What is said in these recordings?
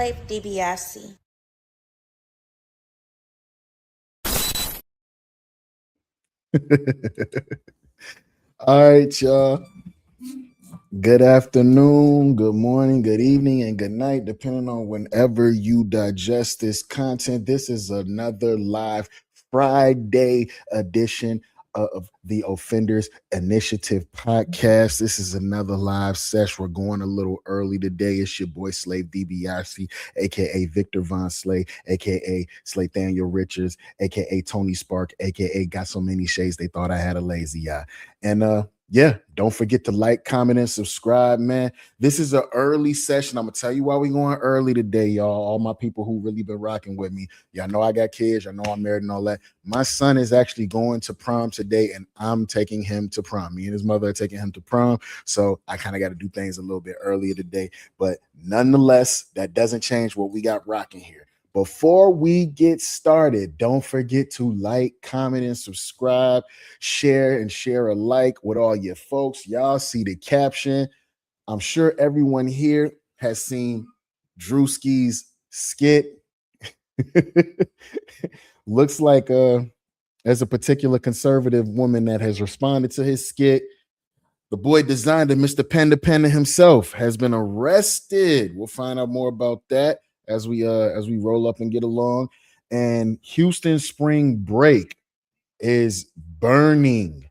slave DiBiase. All right, y'all. Good afternoon, good morning, good evening, and good night, depending on whenever you digest this content. This is another live Friday edition of the Offenders Initiative podcast. This is another live session. We're going a little early today. It's your boy Slave DiBiase, aka Victor Von Slay, aka Slathaniel Richards, aka Tony Spark, aka got so many shades they thought I had a lazy eye. And yeah, don't forget to like, comment, and subscribe, man. This is an early session. I'm gonna tell you why we going early today, y'all. All my people who really been rocking with me. Y'all know I got kids. Y'all know I'm married and all that. My son is actually going to prom today, and I'm taking him to prom. Me and his mother are taking him to prom. So I kind of got to do things a little bit earlier today. But nonetheless, that doesn't change what we got rocking here. Before we get started, don't forget to like, comment, and subscribe, share alike with all your folks. Y'all see the caption. I'm sure everyone here has seen Druski's skit. Looks like there's a particular conservative woman that has responded to his skit. The boy Desiigner, Mr. Panda himself, has been arrested. We'll find out more about that as we roll up and get along. And Houston spring break is burning.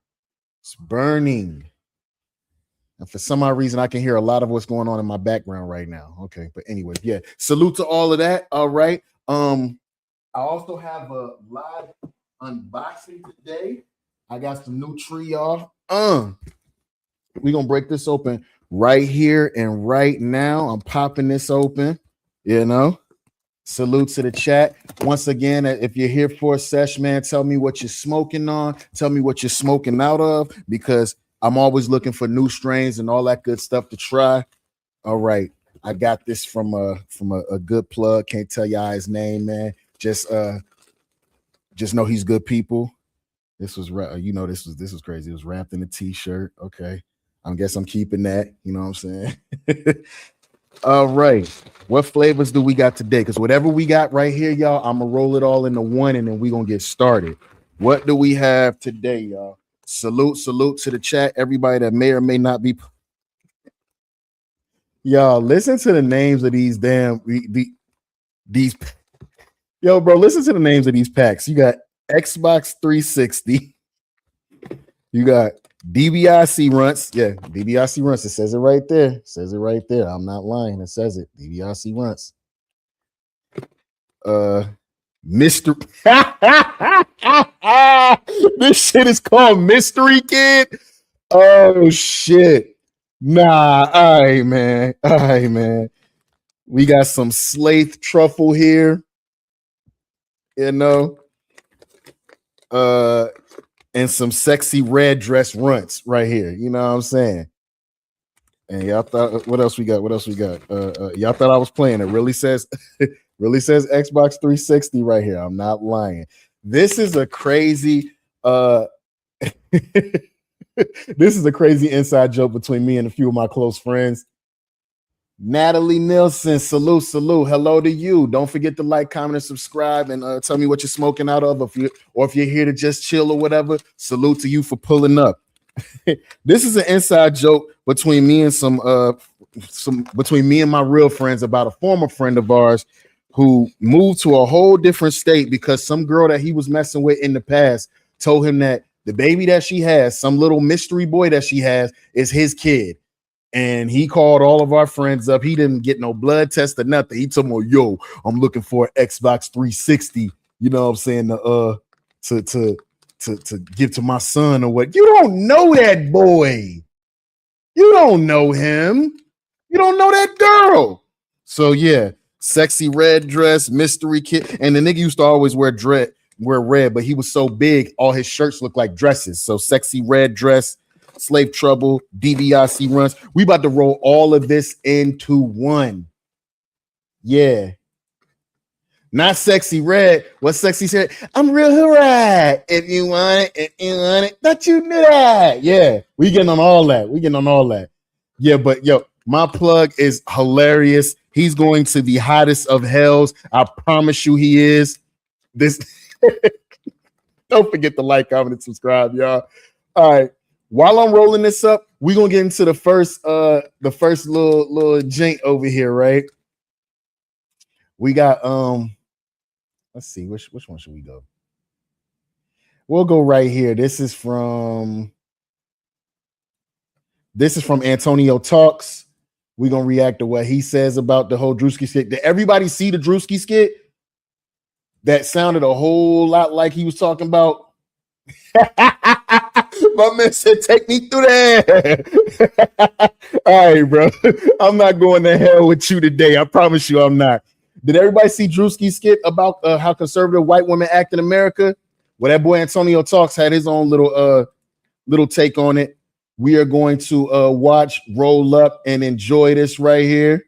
It's burning. And for some odd reason, I can hear a lot of what's going on in my background right now. Okay, but anyway, yeah. Salute to all of that. All right. I also have a live unboxing today. I got some new tree, y'all. We're gonna break this open right here and right now. I'm popping this open. You know, salute to the chat. Once again, if you're here for a sesh, man, tell me what you're smoking on. Tell me what you're smoking out of, because I'm always looking for new strains and all that good stuff to try. All right. I got this from a good plug. Can't tell y'all his name, man. Just know he's good people. This was this was crazy. It was wrapped in a t-shirt. Okay. I guess I'm keeping that. You know what I'm saying? All right, what flavors do we got today? Because whatever we got right here, y'all, I'm gonna roll it all into one and then we're gonna get started. What do we have today, y'all? Salute to the chat, everybody that may or may not be. Y'all, listen to the names of these these. Yo, bro, listen to the names of these packs. You got Xbox 360. You got DiBiase runts. Yeah, DiBiase runts. It says it right there. It says it right there. I'm not lying. It says it. DiBiase runts. Mystery. This shit is called Mystery Kid. Oh shit. Nah, all right, man. All right, man. We got some Slath truffle here. You know. And some sexy red dress runts right here. You know what I'm saying? And y'all thought, what else we got? Y'all thought I was playing. It really says Xbox 360 right here. I'm not lying. This is a crazy this is a crazy inside joke between me and a few of my close friends. Natalie Nielsen, salute. Hello to you. Don't forget to like, comment, and subscribe, and tell me what you're smoking out of. If you're here to just chill or whatever, salute to you for pulling up. This is an inside joke between me and between me and my real friends about a former friend of ours who moved to a whole different state because some girl that he was messing with in the past told him that the baby that she has, some little mystery boy that she has, is his kid. And he called all of our friends up. He didn't get no blood test or nothing. He told me, yo, I'm looking for an Xbox 360, you know what I'm saying, to give to my son or what. You don't know that boy. You don't know him. You don't know that girl. So yeah, sexy red dress, mystery kid. And the nigga used to always wear red, but he was so big, all his shirts look like dresses. So sexy red dress, Slave Trouble, DiBiase runs. We about to roll all of this into one. Yeah. Not sexy red. What sexy said? I'm real hooray. If you want it, Don't you knew that? Yeah. We getting on all that. Yeah, but yo, my plug is hilarious. He's going to the hottest of hells. I promise you he is. This don't forget to like, comment, and subscribe, y'all. All right. While I'm rolling this up, we're gonna get into the first little jank over here, right? We got let's see, which one should we go? We'll go right here. This is from Antonio Talks. We're gonna react to what he says about the whole Druski skit. Did everybody see the Druski skit? That sounded a whole lot like he was talking about. My man said, take me through that. All right, bro. I'm not going to hell with you today. I promise you I'm not. Did everybody see Druski's skit about how conservative white women act in America? Well, that boy Antonio Talks had his own little take on it. We are going to watch, roll up, and enjoy this right here.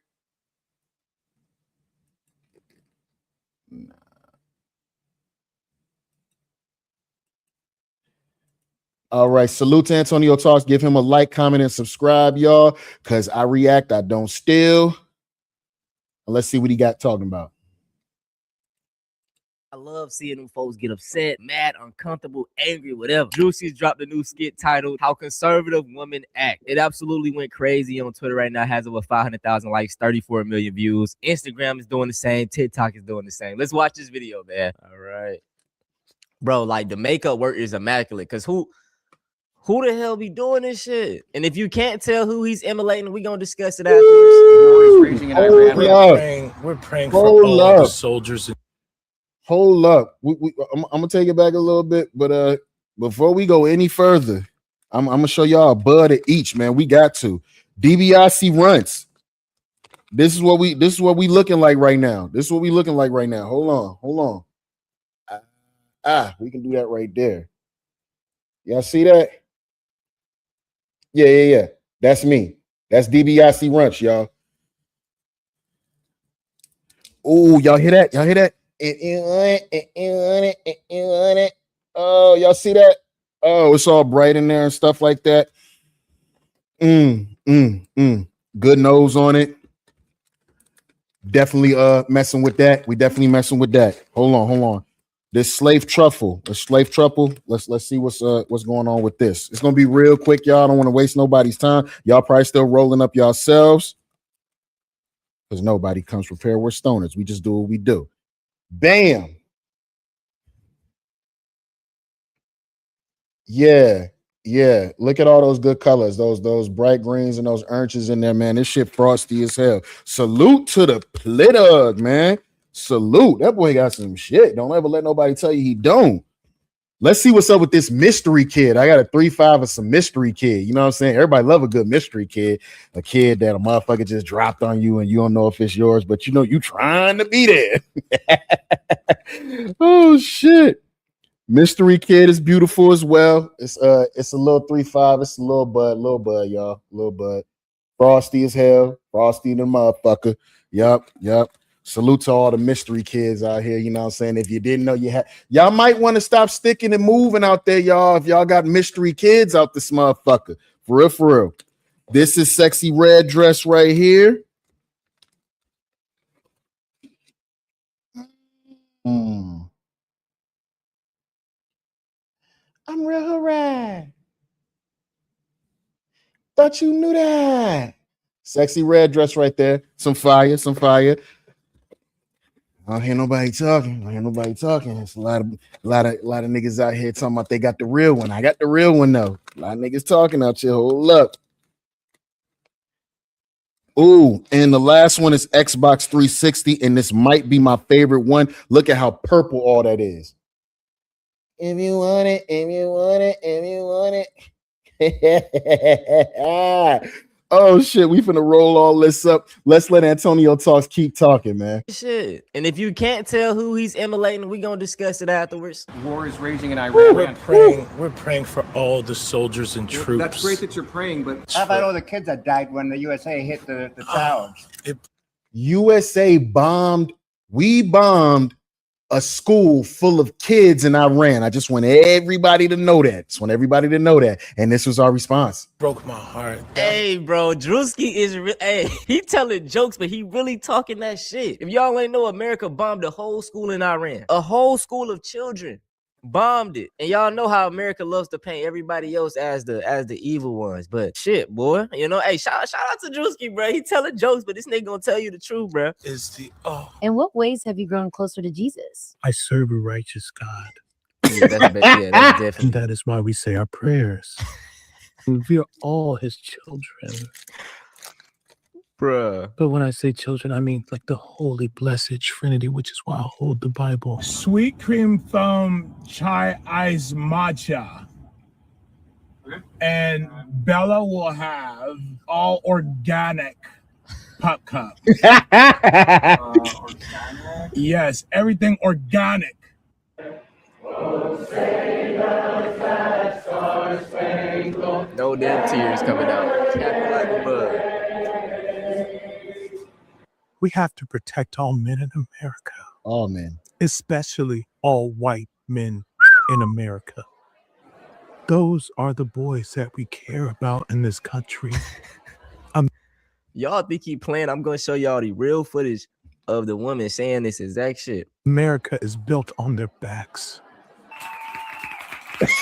All right, salute to Antonio Talks. Give him a like, comment, and subscribe, y'all, because I react, I don't steal. Let's see what he got talking about. I love seeing them folks get upset, mad, uncomfortable, angry, whatever. Druski's dropped a new skit titled How Conservative Women Act. It absolutely went crazy on Twitter right now. Has over 500,000 likes, 34 million views. Instagram is doing the same. TikTok is doing the same. Let's watch this video, man. All right. Bro, like the makeup work is immaculate because who the hell be doing this shit? And if you can't tell who he's emulating, we're going to discuss it afterwards. We're praying for all the soldiers. Hold up. I'm going to take it back a little bit, but before we go any further, I'm going to show y'all a bud at each, man. We got to. DiBiase Runts. This is what we looking like right now. Hold on. We can do that right there. Y'all see that? Yeah. That's me. That's DiBiase Runts, y'all. Oh, y'all hear that? If you want it. Oh, y'all see that? Oh, it's all bright in there and stuff like that. Good nose on it. Definitely messing with that. We definitely messing with that. Hold on. This slave truffle. Let's see what's going on with this. It's gonna be real quick, y'all. I don't want to waste nobody's time. Y'all probably still rolling up yourselves because nobody comes prepared. We're stoners. We just do what we do. Bam. Yeah. Look at all those good colors, those bright greens and those oranges in there, man. This shit frosty as hell. Salute to the Plitug, man. Salute. That boy got some shit. Don't ever let nobody tell you he don't. Let's see what's up with this mystery kid. I got a 3-5 of some mystery kid. You know what I'm saying? Everybody love a good mystery kid. A kid that a motherfucker just dropped on you and you don't know if it's yours, but you know you trying to be there. Oh shit. Mystery kid is beautiful as well. It's a little 3-5. It's a little bud, y'all. Little bud. Frosty as hell. Frosty the motherfucker. Yup. Salute to all the mystery kids out here. You know what I'm saying? If you didn't know, y'all might want to stop sticking and moving out there, y'all. If y'all got mystery kids out this motherfucker. For real. This is Sexy Red Dress right here. I'm real hooray. Thought you knew that. Sexy red dress right there. Some fire. I don't hear nobody talking. It's a lot of niggas out here talking about they got the real one. I got the real one though. A lot of niggas talking out here. Hold up. Ooh, and the last one is Xbox 360, and this might be my favorite one. Look at how purple all that is. If you want it. Oh shit, we finna roll all this up. Let's let Antonio Talks keep talking, man. Shit. And if you can't tell who he's emulating, we're gonna discuss it afterwards. War is raging in Iran. We're praying for all the soldiers and troops. That's great that you're praying, but how about all the kids that died when the USA hit the towers? USA bombed. We bombed a school full of kids in Iran. I just want everybody to know that. Just want everybody to know that. And this was our response. Broke my heart. Hey, bro, Druski is hey, he telling jokes, but he really talking that shit. If y'all ain't know, America bombed a whole school in Iran, a whole school of children. Bombed it, and y'all know how America loves to paint everybody else as the evil ones. But shit, boy, you know, hey, shout out to Druski, bro. He telling jokes, but this nigga gonna tell you the truth, bro. Is the In what ways have you grown closer to Jesus? I serve a righteous God. Yeah, that's definitely. And that is why we say our prayers. And we are all his children. Bruh. But when I say children, I mean like the holy blessed Trinity, which is why I hold the Bible. Sweet cream foam chai ice matcha. And Bella will have all organic pop cup. Yes, everything organic. No damn tears coming out. Capping like a bug. We have to protect all men in America, Oh, man. especially all white men in America. Those are the boys that we care about in this country. Y'all think he playing? I'm gonna show y'all the real footage of the woman saying this exact shit. America is built on their backs.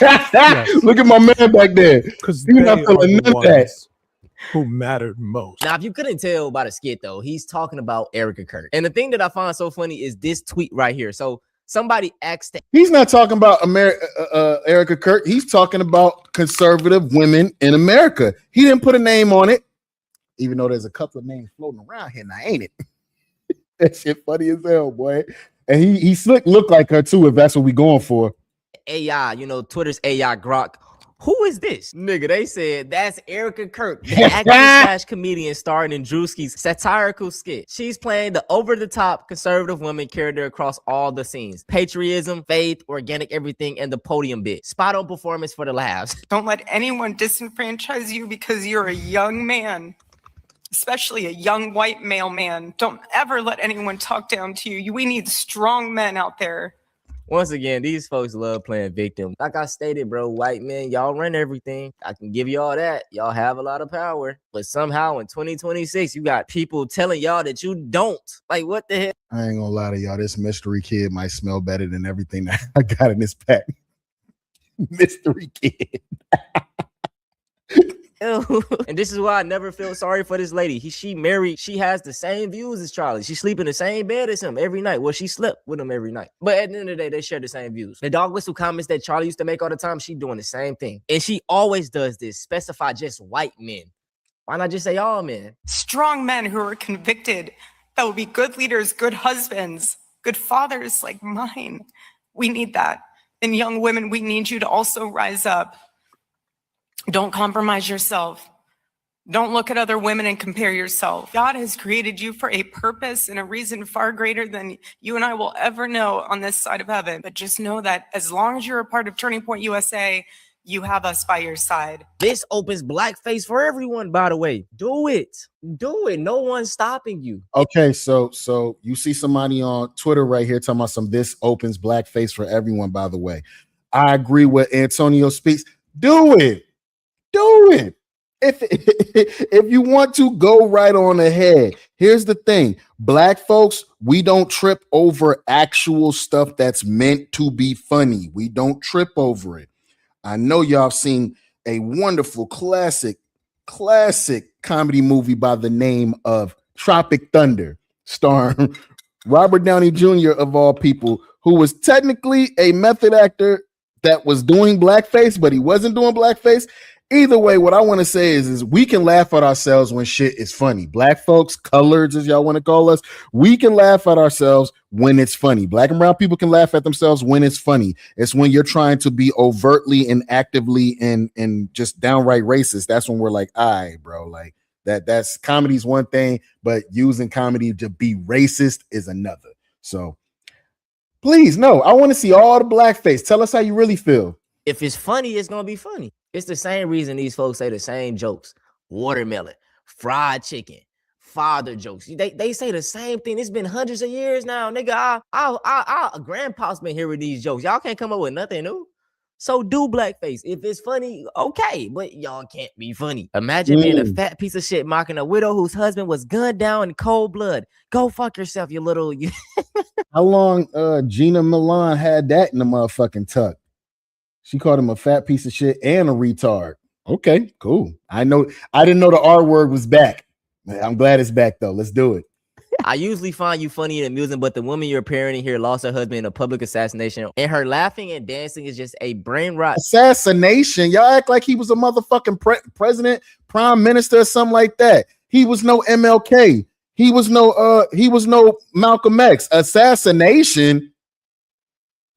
Yes. Look at my man back there. Because You're they not are feeling the none of that. ones who mattered most. Now, if you couldn't tell by the skit, though, he's talking about Erika Kirk. And the thing that I find so funny is this tweet right here. So somebody asked He's not talking about Erika Kirk. He's talking about conservative women in America. He didn't put a name on it, even though there's a couple of names floating around here now, ain't it? That shit funny as hell, boy. And he slick look like her too, if that's what we going for. AI, you know, Twitter's AI Grok. Who is this? Nigga, they said that's Erika Kirk, the actress / comedian starring in Druski's satirical skit. She's playing the over-the-top conservative woman character across all the scenes. Patriotism, faith, organic everything, and the podium bit. Spot on performance for the laughs. Don't let anyone disenfranchise you because you're a young man, especially a young white male man. Don't ever let anyone talk down to you. We need strong men out there. Once again, these folks love playing victim. Like I stated, bro, white men, y'all run everything. I can give you all that. Y'all have a lot of power. But somehow in 2026, you got people telling y'all that you don't. Like, what the hell? I ain't gonna lie to y'all. This mystery kid might smell better than everything that I got in this pack. Mystery kid. And this is why I never feel sorry for this lady. She married. She has the same views as Charlie. She sleep in the same bed as him every night. Well, she slept with him every night. But at the end of the day, they share the same views. The dog whistle comments that Charlie used to make all the time, she doing the same thing. And she always does this. Specify just white men. Why not just say all men? Strong men who are convicted, that will be good leaders, good husbands, good fathers like mine. We need that. And young women, we need you to also rise up. Don't compromise yourself. Don't look at other women and compare yourself. God has created you for a purpose and a reason far greater than you and I will ever know on this side of heaven. But just know that as long as you're a part of Turning Point USA, you have us by your side. This opens blackface for everyone, by the way. Do it. Do it. No one's stopping you. Okay, so you see somebody on Twitter right here talking about this opens blackface for everyone, by the way. I agree with Antonio speaks. Do it. Do it. If you want to, go right on ahead. Here's the thing. Black folks, we don't trip over actual stuff that's meant to be funny. We don't trip over it. I know y'all have seen a wonderful classic comedy movie by the name of Tropic Thunder, starring Robert Downey Jr. of all people, who was technically a method actor that was doing blackface, but he wasn't doing blackface. Either way, what I want to say is we can laugh at ourselves when shit is funny. Black folks, coloreds, as y'all want to call us, we can laugh at ourselves when it's funny. Black and brown people can laugh at themselves when it's funny. It's when you're trying to be overtly and actively and just downright racist. That's when we're like, all right, bro, like that's comedy's one thing, but using comedy to be racist is another. So please, no, I want to see all the blackface. Tell us how you really feel. If it's funny, it's gonna be funny. It's the same reason these folks say the same jokes. Watermelon, fried chicken, father jokes. They say the same thing. It's been hundreds of years now, nigga. Our grandpa's been hearing these jokes. Y'all can't come up with nothing new. So do blackface. If it's funny, okay, but y'all can't be funny. Imagine being a fat piece of shit mocking a widow whose husband was gunned down in cold blood. Go fuck yourself, you little. How long Gina Milan had that in the motherfucking tuck? She called him a fat piece of shit and a retard. Okay, cool. I didn't know the R word was back. I'm glad it's back though. Let's do it. I usually find you funny and amusing, but the woman you're parenting here lost her husband in a public assassination, and her laughing and dancing is just a brain rot. Assassination? Y'all act like he was a motherfucking president, prime minister, or something like that. He was no MLK. He was no Malcolm X. Assassination?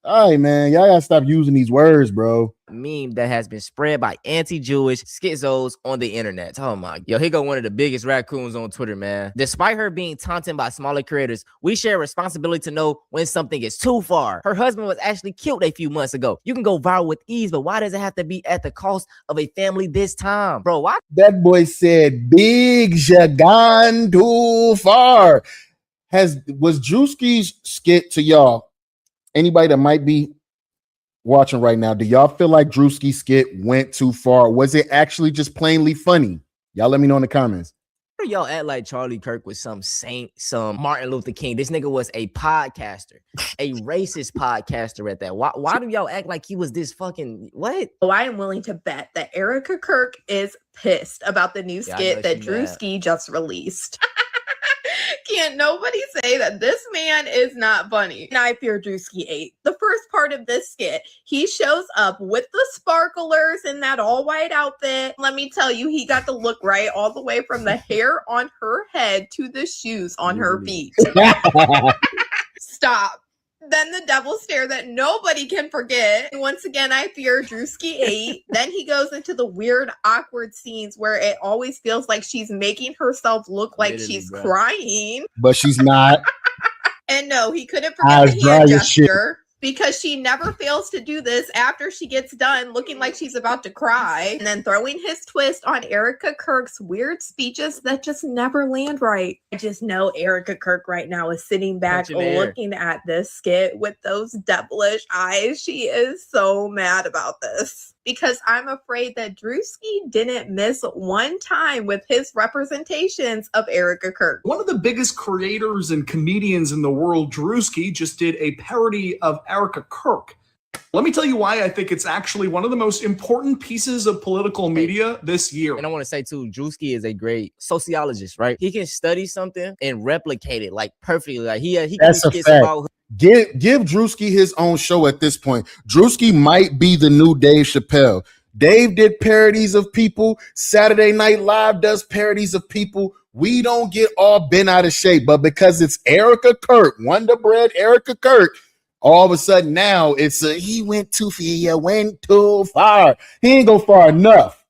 All right, man. Y'all gotta stop using these words, bro. Meme that has been spread by anti-Jewish schizos on the internet. Oh my, yo, here go one of the biggest raccoons on Twitter, man. Despite her being taunted by smaller creators, we share a responsibility to know when something is too far. Her husband was actually killed a few months ago. You can go viral with ease, but why does it have to be at the cost of a family this time, bro? Why? That boy said, "Big gone too far." Was Druski's skit to y'all? Anybody that might be watching right now, do y'all feel like Druski's skit went too far? Was it actually just plainly funny? Y'all let me know in the comments. Y'all act like Charlie Kirk was some saint, some Martin Luther King. This nigga was a podcaster, a racist podcaster at that. Why do y'all act like he was this fucking what? Oh, I am willing to bet that Erika Kirk is pissed about the new skit that Druski just released. Can't nobody say that this man is not funny. And I fear Druski 8. The first part of this skit, he shows up with the sparklers in that all white outfit. Let me tell you, he got the look right all the way from the hair on her head to the shoes on her feet. Stop. Then the devil stare that nobody can forget. Once again, I fear Druski 8. Then he goes into the weird, awkward scenes where it always feels like she's making herself look like she's crying. But she's not. And no, he couldn't forget the hand gesture. Because she never fails to do this after she gets done looking like she's about to cry. And then throwing his twist on Erika Kirk's weird speeches that just never land right. I just know Erika Kirk right now is sitting back looking at this skit with those devilish eyes. She is so mad about this. Because I'm afraid that Druski didn't miss one time with his representations of Erika Kirk. One of the biggest creators and comedians in the world, Druski, just did a parody of Erika Kirk. Let me tell you why I think it's actually one of the most important pieces of political media this year. And I want to say too, Druski is a great sociologist, right? He can study something and replicate it like perfectly. Like he That's a fact. Give Druski his own show at this point. Druski might be the new Dave Chappelle. Dave did parodies of people. Saturday Night Live does parodies of people. We don't get all bent out of shape, but because it's Erika Kirk, Wonder Bread Erika Kirk, all of a sudden now it's he went too far. He ain't go far enough.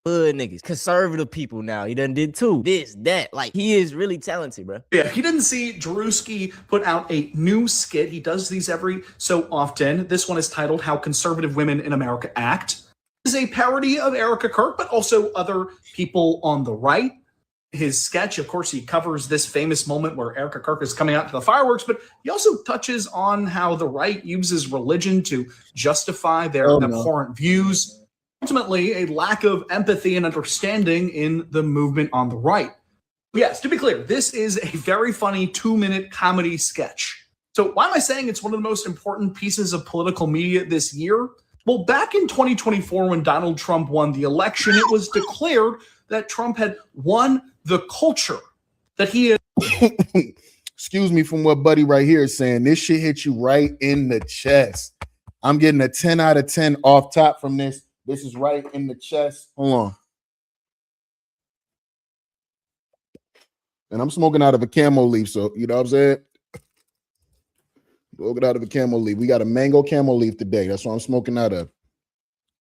Hood niggas, conservative people now. He done did too. This, that. Like, he is really talented, bro. Yeah, if you didn't see Druski put out a new skit, he does these every so often. This one is titled How Conservative Women in America Act. This is a parody of Erika Kirk, but also other people on the right. His sketch, of course, he covers this famous moment where Erika Kirk is coming out to the fireworks, but he also touches on how the right uses religion to justify their abhorrent views. Ultimately, a lack of empathy and understanding in the movement on the right. Yes, to be clear, this is a very funny 2-minute comedy sketch. So why am I saying it's one of the most important pieces of political media this year? Well, back in 2024, when Donald Trump won the election, it was declared that Trump had won the culture that he had. Excuse me from what Buddy right here is saying. This shit hit you right in the chest. I'm getting a 10 out of 10 off top from this. This is right in the chest. Hold on. And I'm smoking out of a camo leaf, so you know what I'm saying? Smoking out of a camo leaf. We got a mango camo leaf today. That's what I'm smoking out of.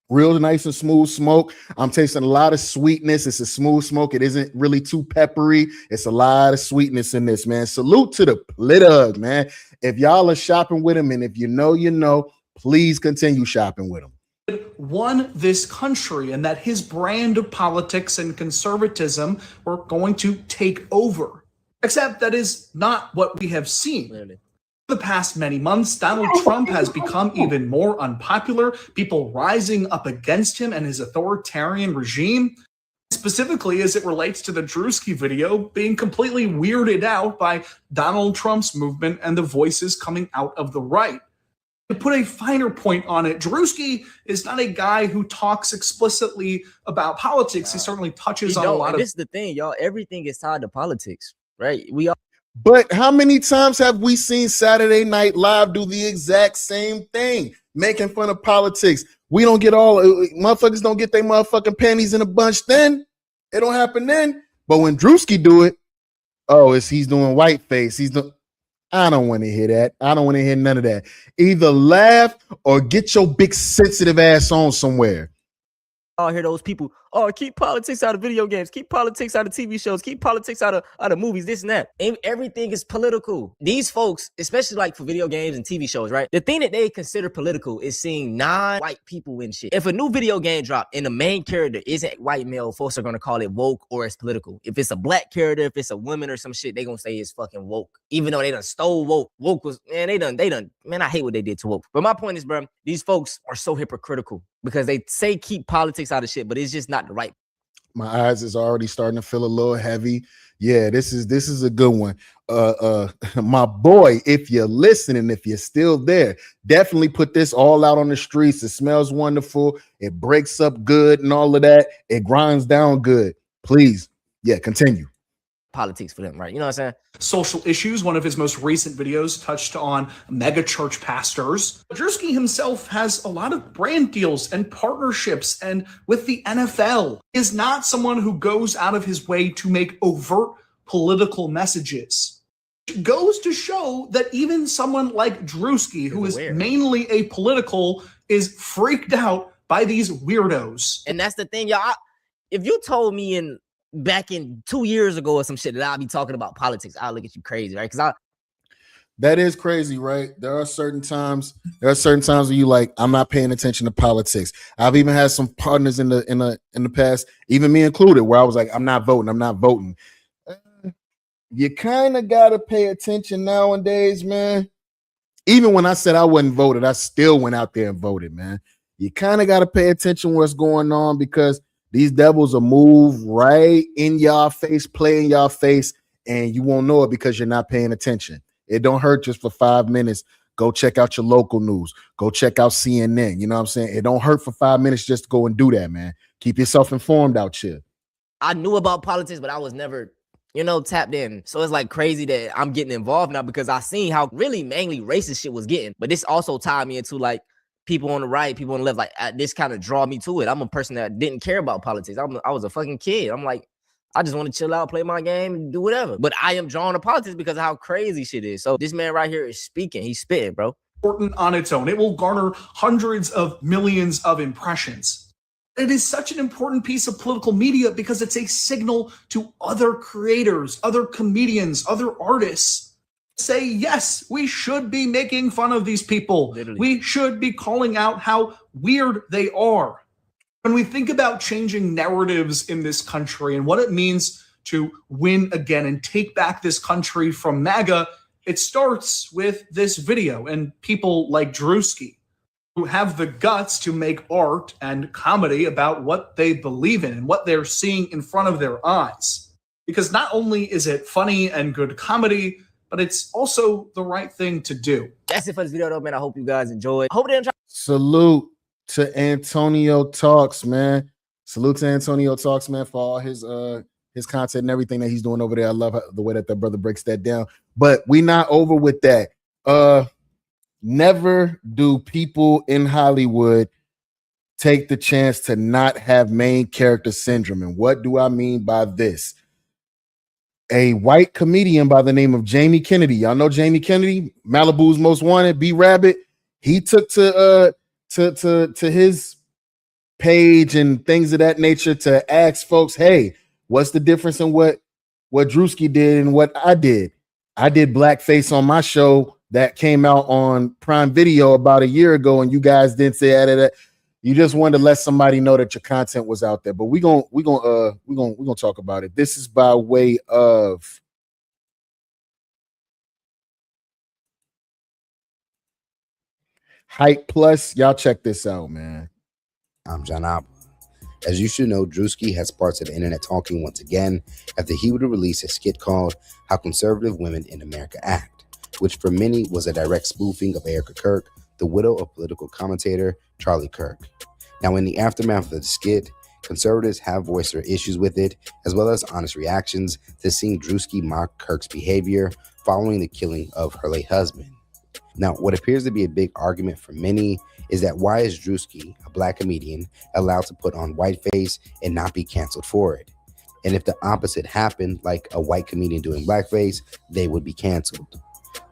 Real nice and smooth smoke. I'm tasting a lot of sweetness. It's a smooth smoke. It isn't really too peppery. It's a lot of sweetness in this, man. Salute to the Plittug, man. If y'all are shopping with him, and if you know, please continue shopping with him. won this country and that his brand of politics and conservatism were going to take over. Except that is not what we have seen. Clearly. For the past many months, Donald Trump has become even more unpopular, people rising up against him and his authoritarian regime, specifically as it relates to the Druski video being completely weirded out by Donald Trump's movement and the voices coming out of the right. To put a finer point on it, Druski is not a guy who talks explicitly about politics. He certainly touches on a lot of... This is the thing, y'all. Everything is tied to politics, right? We all... But how many times have we seen Saturday Night Live do the exact same thing, making fun of politics? We don't get all... Motherfuckers don't get their motherfucking panties in a bunch then. It don't happen then. But when Druski do it, he's doing whiteface. I don't want to hear that. I don't want to hear none of that. Either laugh or get your big sensitive ass on somewhere. I hear those people, keep politics out of video games, keep politics out of TV shows, keep politics out of movies, this and that. Everything is political. These folks, especially like for video games and TV shows, right? The thing that they consider political is seeing non-white people in shit. If a new video game drop and the main character isn't white male, folks are going to call it woke or it's political. If it's a black character, if it's a woman or some shit, they going to say it's fucking woke. Even though they done stole woke. Woke was, man, they done, man, I hate what they did to woke. But my point is, bro, these folks are so hypocritical because they say keep politics out of shit, but it's just not the right. My eyes is already starting to feel a little heavy. Yeah, this is a good one. My boy, if you're listening, if you're still there, definitely put this all out on the streets. It smells wonderful. It breaks up good and all of that. It grinds down good. Please, continue. Politics for them, right? You know what I'm saying? Social issues. One of his most recent videos touched on mega church pastors. Druski himself has a lot of brand deals and partnerships, and with the NFL, he is not someone who goes out of his way to make overt political messages. It goes to show that even someone like Druski, who is mainly apolitical, is freaked out by these weirdos. And that's the thing, y'all. If you told me back in 2 years ago or some shit that I'll be talking about politics, I'll look at you crazy, right? Because that is crazy, right? There are certain times where you like, I'm not paying attention to politics. I've even had some partners in the past, even me included, where I was like, I'm not voting. You kind of gotta pay attention nowadays, man. Even when I said I wasn't voted, I still went out there and voted, man. You kind of gotta pay attention what's going on because these devils will move right in y'all face, play in y'all face, and you won't know it because you're not paying attention. It don't hurt just for 5 minutes. Go check out your local news. Go check out CNN. You know what I'm saying? It don't hurt for 5 minutes just to go and do that, man. Keep yourself informed out here. I knew about politics, but I was never, tapped in. So it's like crazy that I'm getting involved now because I seen how really mainly racist shit was getting. But this also tied me into like people on the right, people on the left, like this kind of draw me to it. I'm a person that didn't care about politics. I was a fucking kid. I'm like, I just want to chill out, play my game, and do whatever. But I am drawn to politics because of how crazy shit is. So this man right here is speaking. He's spitting, bro. Important on its own. It will garner hundreds of millions of impressions. It is such an important piece of political media because it's a signal to other creators, other comedians, other artists. Say, yes, we should be making fun of these people. Literally. We should be calling out how weird they are. When we think about changing narratives in this country and what it means to win again and take back this country from MAGA, it starts with this video and people like Druski who have the guts to make art and comedy about what they believe in and what they're seeing in front of their eyes. Because not only is it funny and good comedy, but it's also the right thing to do. That's it for this video, though, man. I hope you guys enjoyed. Hope they enjoy. Salute to Antonio Talks, man. Salute to Antonio Talks, man, for all his content and everything that he's doing over there. I love the way that brother breaks that down. But we not over with that. Never do people in Hollywood take the chance to not have main character syndrome. And what do I mean by this? A white comedian by the name of Jamie Kennedy. Y'all know Jamie Kennedy, Malibu's Most Wanted, B Rabbit. He took to his page and things of that nature to ask folks, hey, what's the difference in what Druski did and what I did? I did blackface on my show that came out on Prime Video about a year ago, and you guys didn't say that. You just wanted to let somebody know that your content was out there. But we're gonna talk about it. This is by way of Hype Plus. Y'all check this out, man. I'm John Opera. As you should know, Druski has parts of the internet talking once again after he would release a skit called How Conservative Women in America Act, which for many was a direct spoofing of Erika Kirk, the widow of political commentator Charlie Kirk. Now, in the aftermath of the skit, conservatives have voiced their issues with it, as well as honest reactions to seeing Druski mock Kirk's behavior following the killing of her late husband. Now, what appears to be a big argument for many is that why is Druski, a black comedian, allowed to put on whiteface and not be canceled for it? And if the opposite happened, like a white comedian doing blackface, they would be canceled.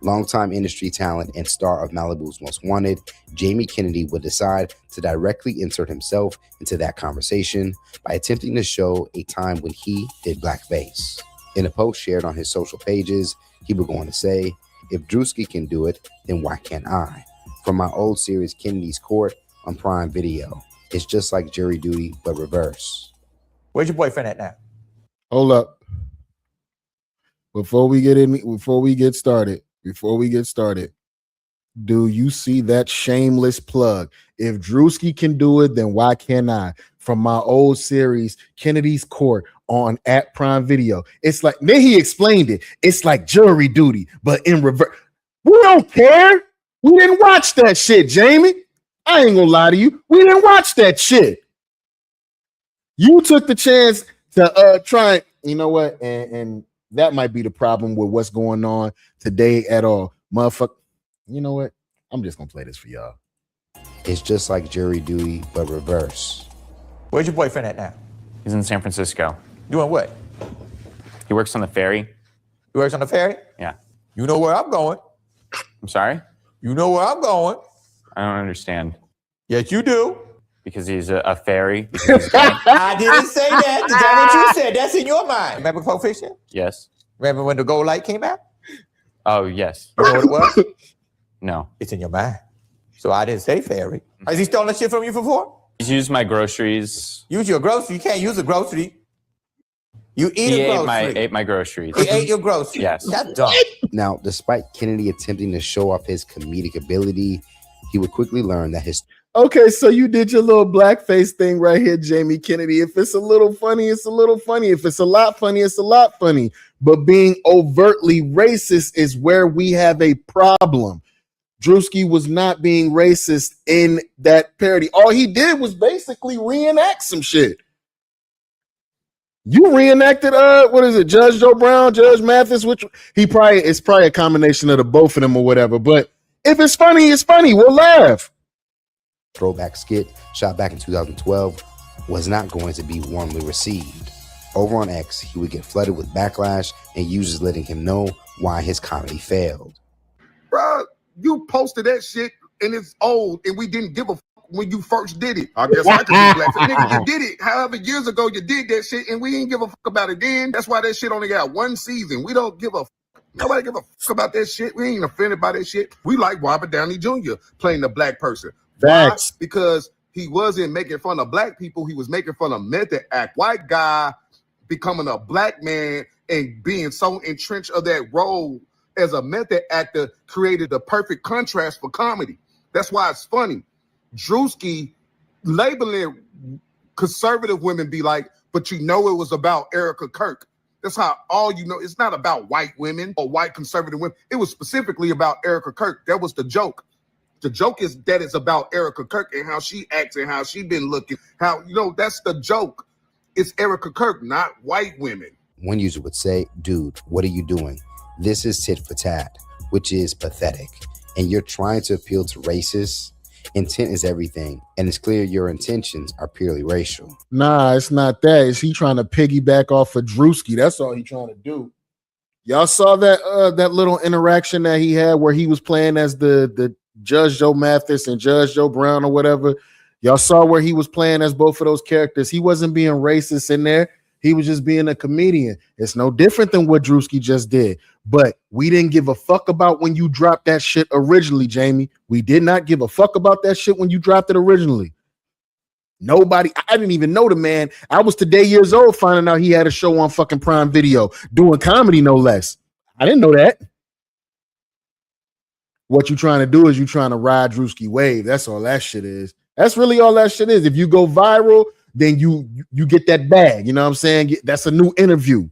Longtime industry talent and star of Malibu's Most Wanted, Jamie Kennedy would decide to directly insert himself into that conversation by attempting to show a time when he did blackface. In a post shared on his social pages, he would go on to say, "If Druski can do it, then why can't I?" From my old series Kennedy's Court on Prime Video. It's just like jury duty, but reverse. Where's your boyfriend at now? Hold up. Before we get started, do you see that shameless plug? If Druski can do it, then why can't I? From my old series, Kennedy's Court on at Prime Video. It's like, then he explained it. It's like jury duty, but in reverse. We don't care. We didn't watch that shit, Jamie. I ain't gonna lie to you. We didn't watch that shit. You took the chance to try, you know what? And that might be the problem with what's going on today at all. Motherfucker, you know what? I'm just gonna play this for y'all. It's just like jury duty, but reverse. Where's your boyfriend at now? He's in San Francisco. Doing what? He works on the ferry. He works on the ferry? Yeah. You know where I'm going. I'm sorry? You know where I'm going. I don't understand. Yes, you do. Because he's a ferry? I didn't say that. Is that what you said? That's in your mind. Remember Pulp Fiction? Yes. Remember when the gold light came out? Oh, yes. You know what it was? No. It's in your mind. So I didn't say ferry. Has he stolen shit from you before? He's used my groceries. Use your grocery. You can't use a grocery. You eat He a grocery. ate my groceries. He ate your groceries. Yes. That's dumb. Now, despite Kennedy attempting to show off his comedic ability, he would quickly learn that his... Okay, so you did your little blackface thing right here, Jamie Kennedy. If it's a little funny, it's a little funny. If it's a lot funny, it's a lot funny. But being overtly racist is where we have a problem. Druski was not being racist in that parody. All he did was basically reenact some shit. You reenacted what is it, Judge Joe Brown, Judge Mathis, which it's probably a combination of the both of them or whatever. But if it's funny, it's funny. We'll laugh. Throwback skit shot back in 2012 was not going to be warmly received. Over on X, he would get flooded with backlash and users letting him know why his comedy failed. Bruh, you posted that shit and it's old and we didn't give a fuck when you first did it. I guess I could be black. Nigga, you did it however years ago you did that shit and we didn't give a fuck about it then. That's why that shit only got one season. We don't give a fuck. Nobody give a fuck about that shit. We ain't offended by that shit. We like Robert Downey Jr. playing the black person. Facts. Why? Because he wasn't making fun of black people. He was making fun of method act. White guy becoming a black man and being so entrenched of that role as a method actor created the perfect contrast for comedy. That's why it's funny. Druski labeling conservative women be like, but you know it was about Erika Kirk. That's how all you know. It's not about white women or white conservative women. It was specifically about Erika Kirk. That was the joke. The joke is that it's about Erika Kirk and how she acts and how she been looking. How, you know, that's the joke. It's Erika Kirk, not white women. One user would say, dude, what are you doing? This is tit for tat, which is pathetic. And you're trying to appeal to racists. Intent is everything. And it's clear your intentions are purely racial. Nah, it's not that. It's he trying to piggyback off of Druski. That's all he trying to do. Y'all saw that little interaction that he had where he was playing as the Judge Joe Mathis and Judge Joe Brown or whatever. Y'all saw where he was playing as both of those characters. He wasn't being racist in there. He was just being a comedian. It's no different than what Druski just did. But we didn't give a fuck about when you dropped that shit originally, Jamie. We did not give a fuck about that shit when you dropped it originally. Nobody, I didn't even know the man. I was today years old finding out he had a show on fucking Prime Video doing comedy, no less. I didn't know that. What you trying to do is you trying to ride Druski wave. That's all that shit is. That's really all that shit is. If you go viral, then you get that bag. You know what I'm saying? That's a new interview.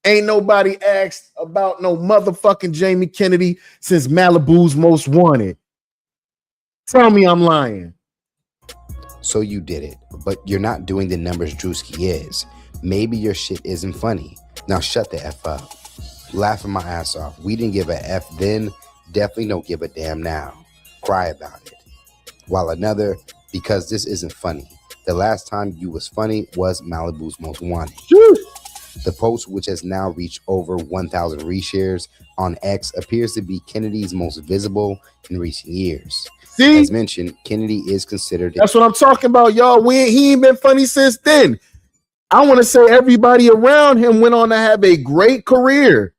Ain't nobody asked about no motherfucking Jamie Kennedy since Malibu's Most Wanted. Tell me I'm lying. So you did it, but you're not doing the numbers Druski is. Maybe your shit isn't funny. Now shut the F up. Laughing my ass off. We didn't give a F then, definitely don't give a damn now. Cry about it. While another, because this isn't funny. The last time you was funny was Malibu's Most Wanted. The post, which has now reached over 1,000 reshares on X, appears to be Kennedy's most visible in recent years. See? As mentioned, Kennedy is considered... That's what I'm talking about, y'all. He ain't been funny since then. I want to say everybody around him went on to have a great career.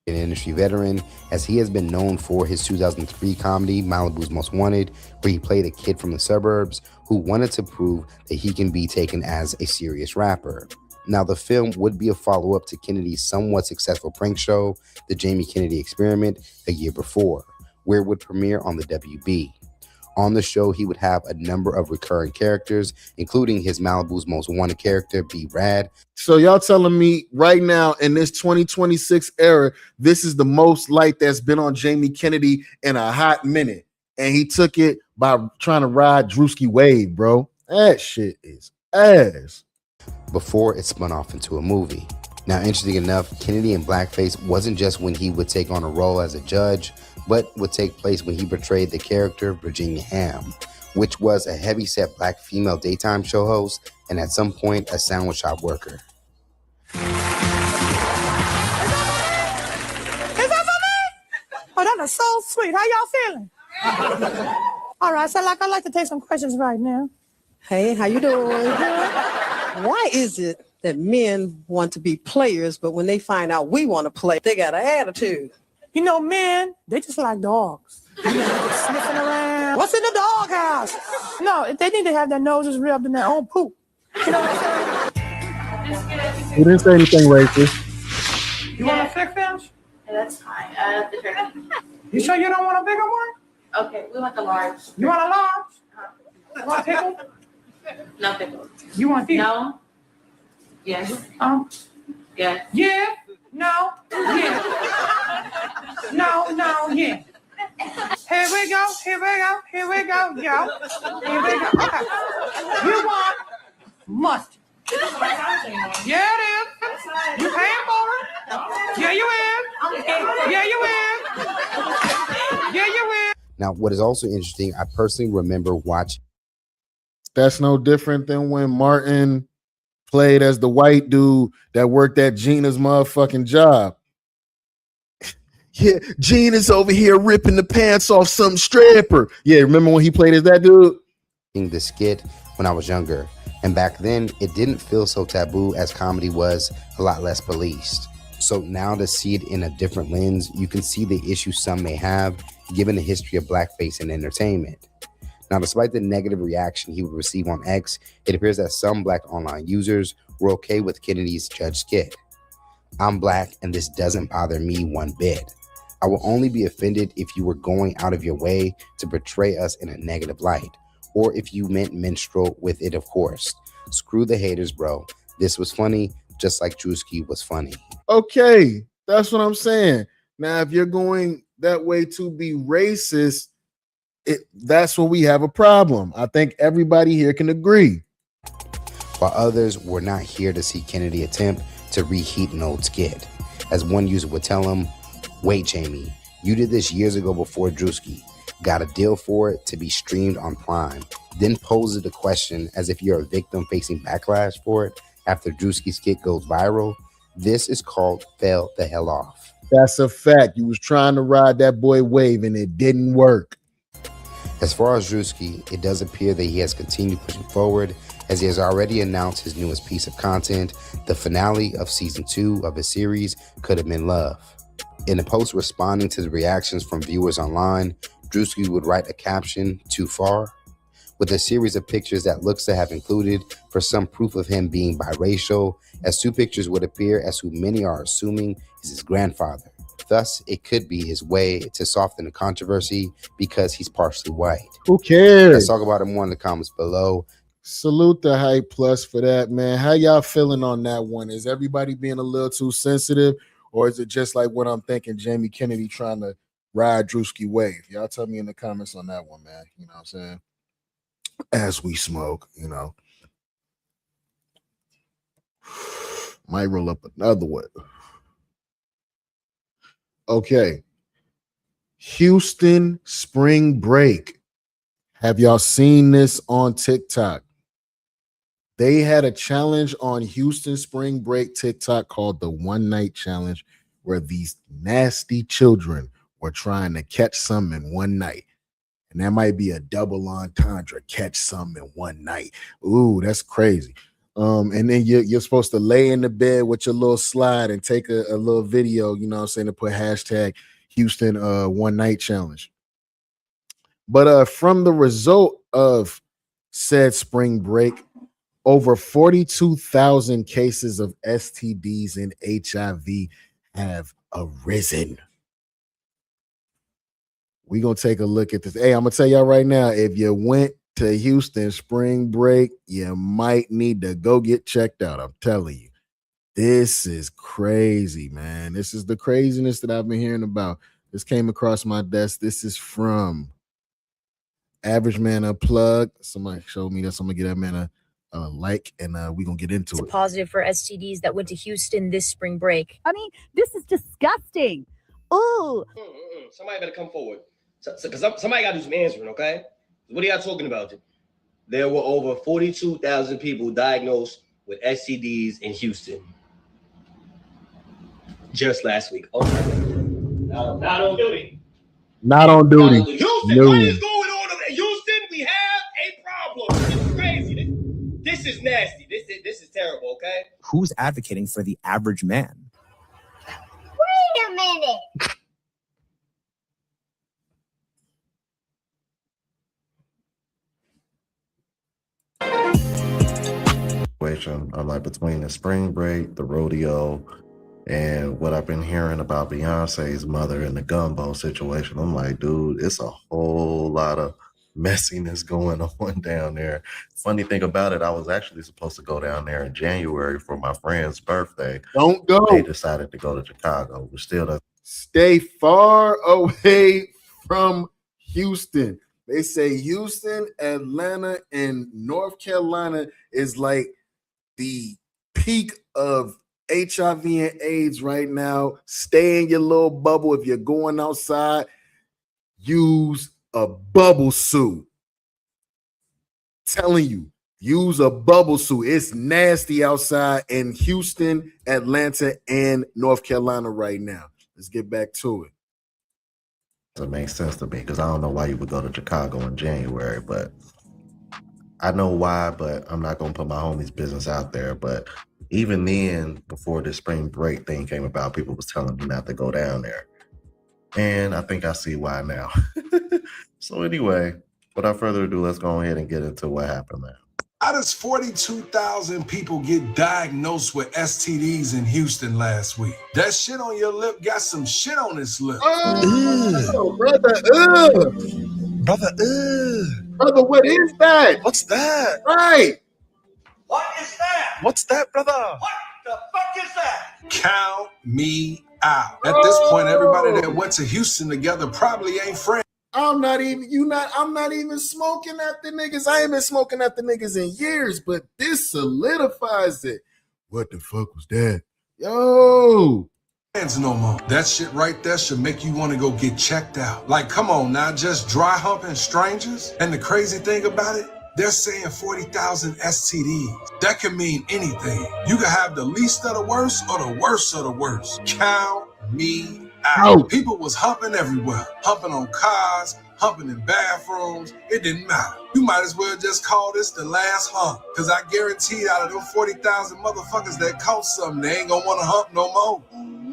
An industry veteran, as he has been known for his 2003 comedy Malibu's Most Wanted, where he played a kid from the suburbs who wanted to prove that he can be taken as a serious rapper. Now, the film would be a follow-up to Kennedy's somewhat successful prank show, The Jamie Kennedy Experiment, a year before, where it would premiere on the WB. On the show, he would have a number of recurring characters, including his Malibu's Most Wanted character, B-Rad. So y'all telling me right now in this 2026 era, this is the most light that's been on Jamie Kennedy in a hot minute. And he took it by trying to ride Druski wave, bro. That shit is ass. Before it spun off into a movie. Now, interesting enough, Kennedy in blackface wasn't just when he would take on a role as a judge, but would take place when he portrayed the character Virginia Ham, which was a heavyset black female daytime show host and at some point a sandwich shop worker. Is that for me? Oh, that is so sweet. How y'all feeling? All right, so I'd like to take some questions right now. Hey, how you doing? Why is it that men want to be players, but when they find out we want to play, they got an attitude? You know, men, they just like dogs. You know, they're just sniffing around. What's in the doghouse? No, they need to have their noses rubbed in their own poop. You know what I'm saying? He didn't say anything racist. You want a thick fish? Yeah, that's fine. The turkey. You sure you don't want a bigger one? Okay, we want the large. You want a large? You want pickle? No pickle. You want these? No. Yes. Yeah. Yeah. No. Yeah. No. Yeah. Here we go. Yo. Here we go. Okay. You want mustard? Yeah, it is. You paying for it? Yeah, you is. Yeah, you is. Yeah, you is. Now, what is also interesting, I personally remember watching. That's no different than when Martin played as the white dude that worked at Gina's motherfucking job. Yeah, Gina's over here ripping the pants off some stripper. Yeah, remember when he played as that dude? The skit when I was younger. And back then, it didn't feel so taboo as comedy was a lot less policed. So now to see it in a different lens, you can see the issues some may have given the history of blackface in entertainment. Now, despite the negative reaction he would receive on X, it appears that some black online users were okay with Kennedy's judge skit. I'm black and this doesn't bother me one bit. I will only be offended if you were going out of your way to portray us in a negative light, or if you meant minstrel with it, of course. Screw the haters, bro. This was funny, just like Druski was funny. Okay, that's what I'm saying. Now, if you're going that way to be racist, that's where we have a problem. I think everybody here can agree. While others were not here to see Kennedy attempt to reheat an old skit. As one user would tell him, wait, Jamie, you did this years ago before Druski. Got a deal for it to be streamed on Prime. Then poses the question as if you're a victim facing backlash for it after Druski's skit goes viral. This is called fail the hell off. That's a fact. You was trying to ride that boy wave and it didn't work. As far as Druski, it does appear that he has continued pushing forward as he has already announced his newest piece of content, the finale of season 2 of his series, Could Have Been Love. In a post responding to the reactions from viewers online, Druski would write a caption, "Too far?" with a series of pictures that looks to have included for some proof of him being biracial, as 2 pictures would appear as who many are assuming is his grandfather. Thus, it could be his way to soften the controversy because he's partially white. Who cares? Let's talk about it more in the comments below. Salute the Hype Plus for that, man. How y'all feeling on that one? Is everybody being a little too sensitive, or is it just like what I'm thinking, Jamie Kennedy trying to ride Druski wave? Y'all tell me in the comments on that one, man. You know what I'm saying? As we smoke, you know. Might roll up another one. Okay. Houston spring break. Have y'all seen this on TikTok? They had a challenge on Houston spring break TikTok called the One Night Challenge, where these nasty children were trying to catch some in one night. And that might be a double entendre, catch some in one night. Ooh, that's crazy. And then you're supposed to lay in the bed with your little slide and take a little video, you know what I'm saying, to put hashtag Houston One Night Challenge. But from the result of said spring break, over 42,000 cases of STDs and HIV have arisen. We're going to take a look at this. Hey, I'm going to tell y'all right now, if you went to Houston spring break, you might need to go get checked out. I'm telling you. This is crazy, man. This is the craziness that I've been hearing about. This came across my desk. This is from Average Man Unplugged. Somebody showed me this. I'm going to get that man a like, and we're going to get into it. Positive for STDs that went to Houston this spring break. I mean, this is disgusting. Ooh. Somebody better come forward. Because somebody got to do some answering, okay? What are y'all talking about? There were over 42,000 people diagnosed with STDs in Houston just last week. Oh, not on duty. Not on duty. Houston, no. What is going on in Houston? We have a problem. This is crazy. This is nasty. This is terrible, okay? Who's advocating for the average man? Wait a minute. I'm like between the spring break, the rodeo, and what I've been hearing about Beyonce's mother and the gumbo situation. I'm like, dude, it's a whole lot of messiness going on down there. Funny thing about it, I was actually supposed to go down there in January for my friend's birthday. Don't go. They decided to go to Chicago. We're still stay far away from Houston. They say Houston, Atlanta, and North Carolina is like the peak of HIV and AIDS right now. Stay in your little bubble. If you're going outside, use a bubble suit. Telling you, use a bubble suit. It's nasty outside in Houston, Atlanta, and North Carolina right now. Let's get back to it. It makes sense to me because I don't know why you would go to Chicago in January, but I know why, but I'm not going to put my homie's business out there. But even then, before the spring break thing came about, people was telling me not to go down there. And I think I see why now. So anyway, without further ado, let's go ahead and get into what happened there. How does 42,000 people get diagnosed with STDs in Houston last week? That shit on your lip got some shit on its lip. Oh, brother, Brother, what is that? What's that? Right. What is that? What's that, brother? What the fuck is that? Count me out. At this point, everybody that went to Houston together probably ain't friends. I'm not even smoking at the niggas. I ain't been smoking at the niggas in years, but this solidifies it. What the fuck was that? Yo. No more. That shit right there should make you want to go get checked out. Like, come on now, just dry humping strangers. And the crazy thing about it, they're saying 40,000 STDs. That can mean anything. You can have the least of the worst or the worst of the worst. Count me out. People was humping everywhere. Humping on cars, humping in bathrooms. It didn't matter. You might as well just call this the last hump. Because I guarantee out of them 40,000 motherfuckers that caught something, they ain't gonna want to hump no more.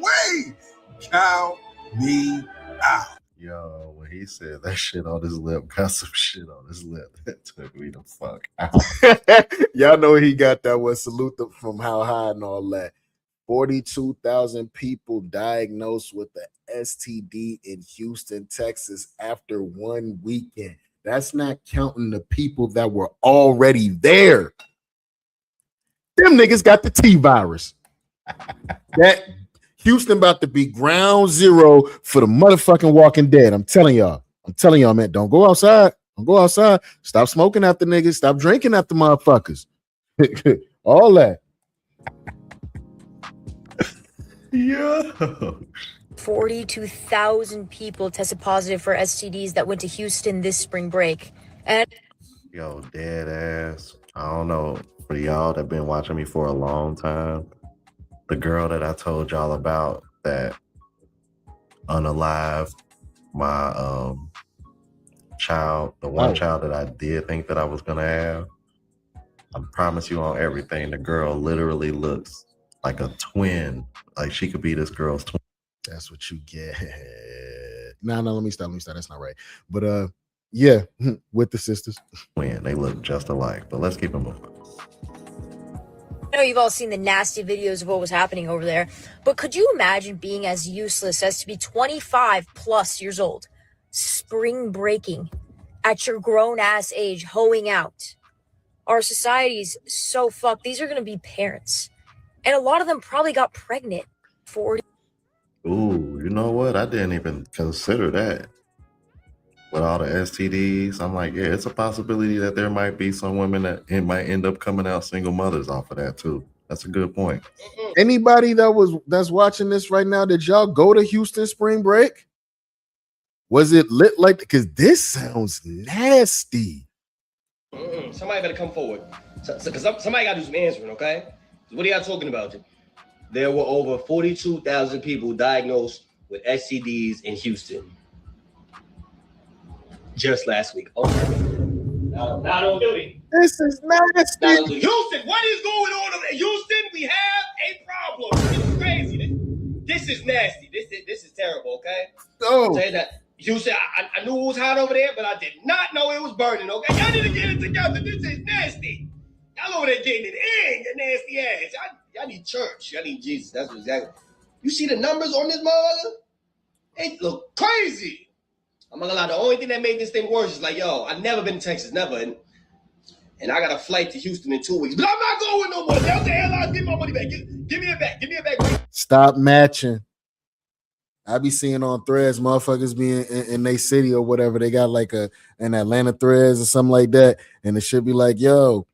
Wait! Count me out. Yo, when he said that shit on his lip. Got some shit on his lip. That took me the fuck out. Y'all know he got that one. Salute them from How High and all that. 42,000 people diagnosed with the STD in Houston, Texas after 1 weekend. That's not counting the people that were already there. Them niggas got the T virus. That Houston about to be ground zero for the motherfucking Walking Dead. I'm telling y'all, man, don't go outside. Don't go outside. Stop smoking after niggas. Stop drinking after motherfuckers. All that. Yeah. 42,000 people tested positive for STDs that went to Houston this spring break. And Yo, dead ass. I don't know. For y'all that been watching me for a long time, the girl that I told y'all about that unalived my child, the one child that I did think that I was gonna have, I promise you on everything, the girl literally looks like a twin. Like she could be this girl's twin. That's what you get. No, let me stop. That's not right. But yeah, with the sisters. Twin, they look just alike. But let's keep them moving. I know you've all seen the nasty videos of what was happening over there, but could you imagine being as useless as to be 25 plus years old, spring breaking at your grown ass age, hoeing out? Our society's so fucked. These are going to be parents. And a lot of them probably got pregnant. 40. Ooh, you know what? I didn't even consider that. With all the STDs, I'm like, yeah, it's a possibility that there might be some women that it might end up coming out single mothers off of that too. That's a good point. Anybody that's watching this right now, did y'all go to Houston spring break? Was it lit like? Because this sounds nasty. Somebody better come forward. Because somebody got to do some answering, okay? So what are y'all talking about? There were over 42,000 people diagnosed with STDs in Houston just last week. Oh, now don't do it. This is nasty. Now, Houston, what is going on over there? Houston, we have a problem. This is crazy. This is nasty. This is terrible, okay? Oh. I'll tell you that. Houston, I knew it was hot over there, but I did not know it was burning, okay? Y'all need to get it together. This is nasty. Y'all over there getting it in, your nasty ass. Y'all need church. Y'all need Jesus. That's what exactly. You see the numbers on this motherfucker? They look crazy. I'm not gonna lie. The only thing that made this thing worse is like, yo, I've never been to Texas, never. And I got a flight to Houston in 2 weeks. But I'm not going no more. Delta Airlines, give me my money back. Give me it back. Give me it back. Stop matching. I be seeing on threads motherfuckers being in their city or whatever. They got like an Atlanta threads or something like that. And it should be like, yo,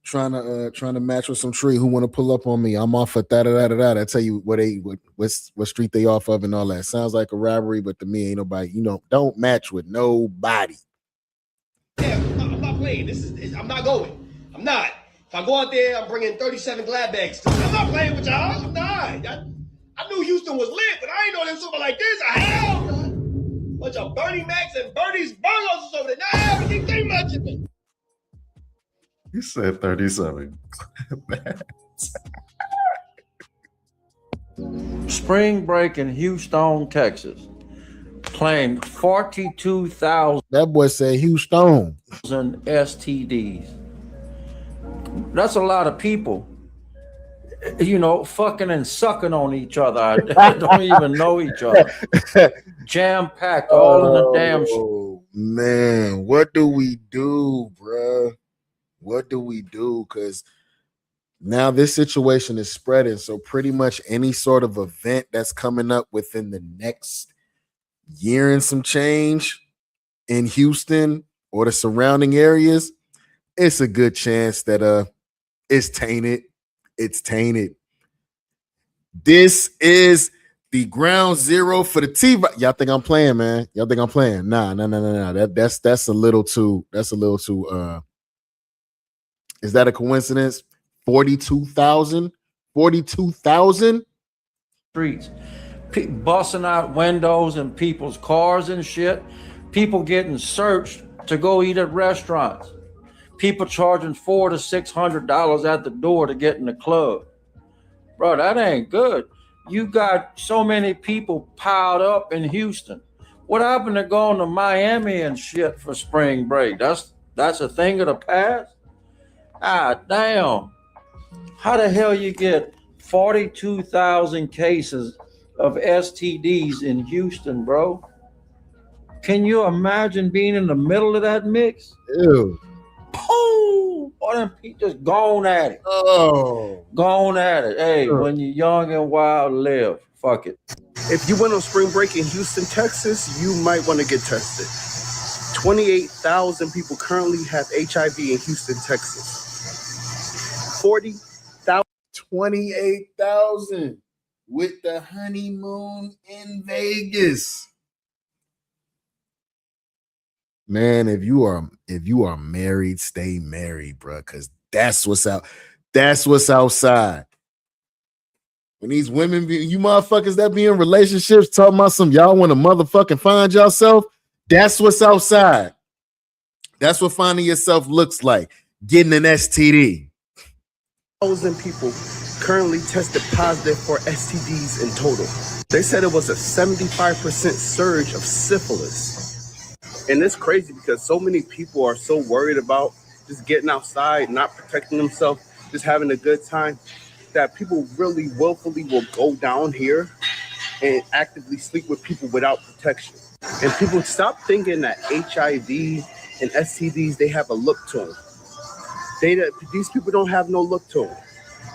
trying to match with some tree who want to pull up on me. I'm off of da-da-da-da-da. I tell you what street they off of and all that. Sounds like a robbery, but to me ain't nobody, don't match with nobody. Yeah, I'm not playing. I'm not going. I'm not. If I go out there, I'm bringing 37 glad bags. I'm not playing with y'all. I'm not. I knew Houston was lit, but I ain't know them something like this. Hell, bunch of Bernie Macs and Bernie's burgers over there. Now everything too much of me. You said 37. Spring break in Houston, Texas. Claimed 42,000. That boy said Houston. STDs. That's a lot of people. Fucking and sucking on each other. I don't even know each other. Jam-packed all in the damn shit. Man, what do we do, bruh? What do we do? Because now this situation is spreading. So pretty much any sort of event that's coming up within the next year and some change in Houston or the surrounding areas, it's a good chance that it's tainted. It's tainted. This is the ground zero for the T. Y'all think I'm playing, man? Y'all think I'm playing? Nah. That's a little too. Is that a coincidence? 42,000? 42,000? Streets. Busting out windows in people's cars and shit. People getting searched to go eat at restaurants. People charging $400 to $600 at the door to get in the club. Bro, that ain't good. You got so many people piled up in Houston. What happened to going to Miami and shit for spring break? That's a thing of the past? Ah, damn. How the hell you get 42,000 cases of STDs in Houston, bro? Can you imagine being in the middle of that mix? Ew. Boom! Boy, them people just gone at it. Oh. Gone at it. Hey, Sure. when you're young and wild, live. Fuck it. If you went on spring break in Houston, Texas, you might want to get tested. 28,000 people currently have HIV in Houston, Texas. 40,000. 28,000 with the honeymoon in Vegas. Man, if you are married, stay married, bro, because that's what's out. That's what's outside. When these women be, you motherfuckers that be in relationships talking about some y'all want to motherfucking find yourself, that's what's outside. That's what finding yourself looks like. Getting an STD. 1,000 people currently tested positive for STDs in total. They said it was a 75% surge of syphilis. And it's crazy because so many people are so worried about just getting outside, not protecting themselves, just having a good time, that people really willfully will go down here and actively sleep with people without protection. And people stop thinking that HIV and STDs, they have a look to them. These people don't have no look to them.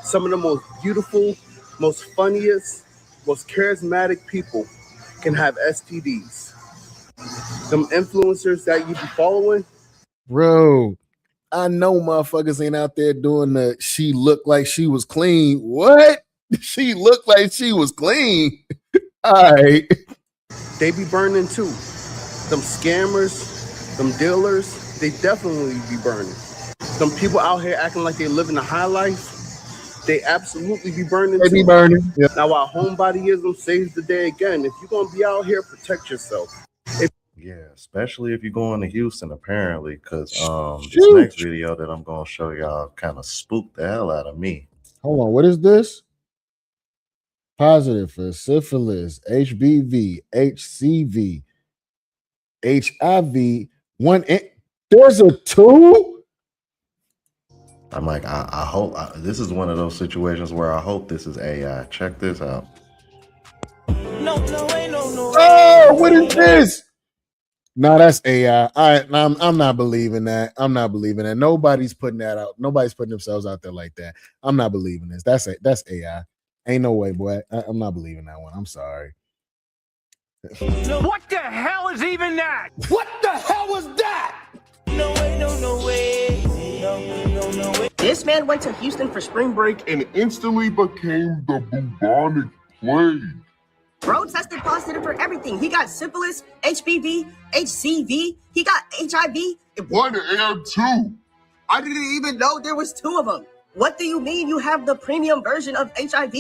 Some of the most beautiful, most funniest, most charismatic people can have STDs. Some influencers that you be following. Bro, I know motherfuckers ain't out there doing the she looked like she was clean. What? She looked like she was clean. All right. They be burning too. Them scammers, them dealers, they definitely be burning. Some people out here acting like they living a high life, they absolutely be burning They too. be burning. Yep. Now, while homebodyism saves the day again, if you're going to be out here, protect yourself. Yeah, especially if you're going to Houston, apparently, because this next video that I'm going to show y'all kind of spooked the hell out of me. Hold on, what is this? Positive for syphilis, HBV, HCV, HIV. There's a 2? I'm like, I hope this is one of those situations where I hope this is AI. Check this out. Oh, what is this? No, that's AI. I'm not believing that. I'm not believing that. Nobody's putting that out. Nobody's putting themselves out there like that. I'm not believing this. That's AI. Ain't no way, boy. I'm not believing that one. I'm sorry. What the hell is even that? What the hell was that? No way, no way. No way. This man went to Houston for spring break And instantly became the bubonic plague. Bro tested positive for everything. He got syphilis, HPV, HCV. He got HIV. What and two? I didn't even know there was 2 of them. What do you mean you have the premium version of HIV?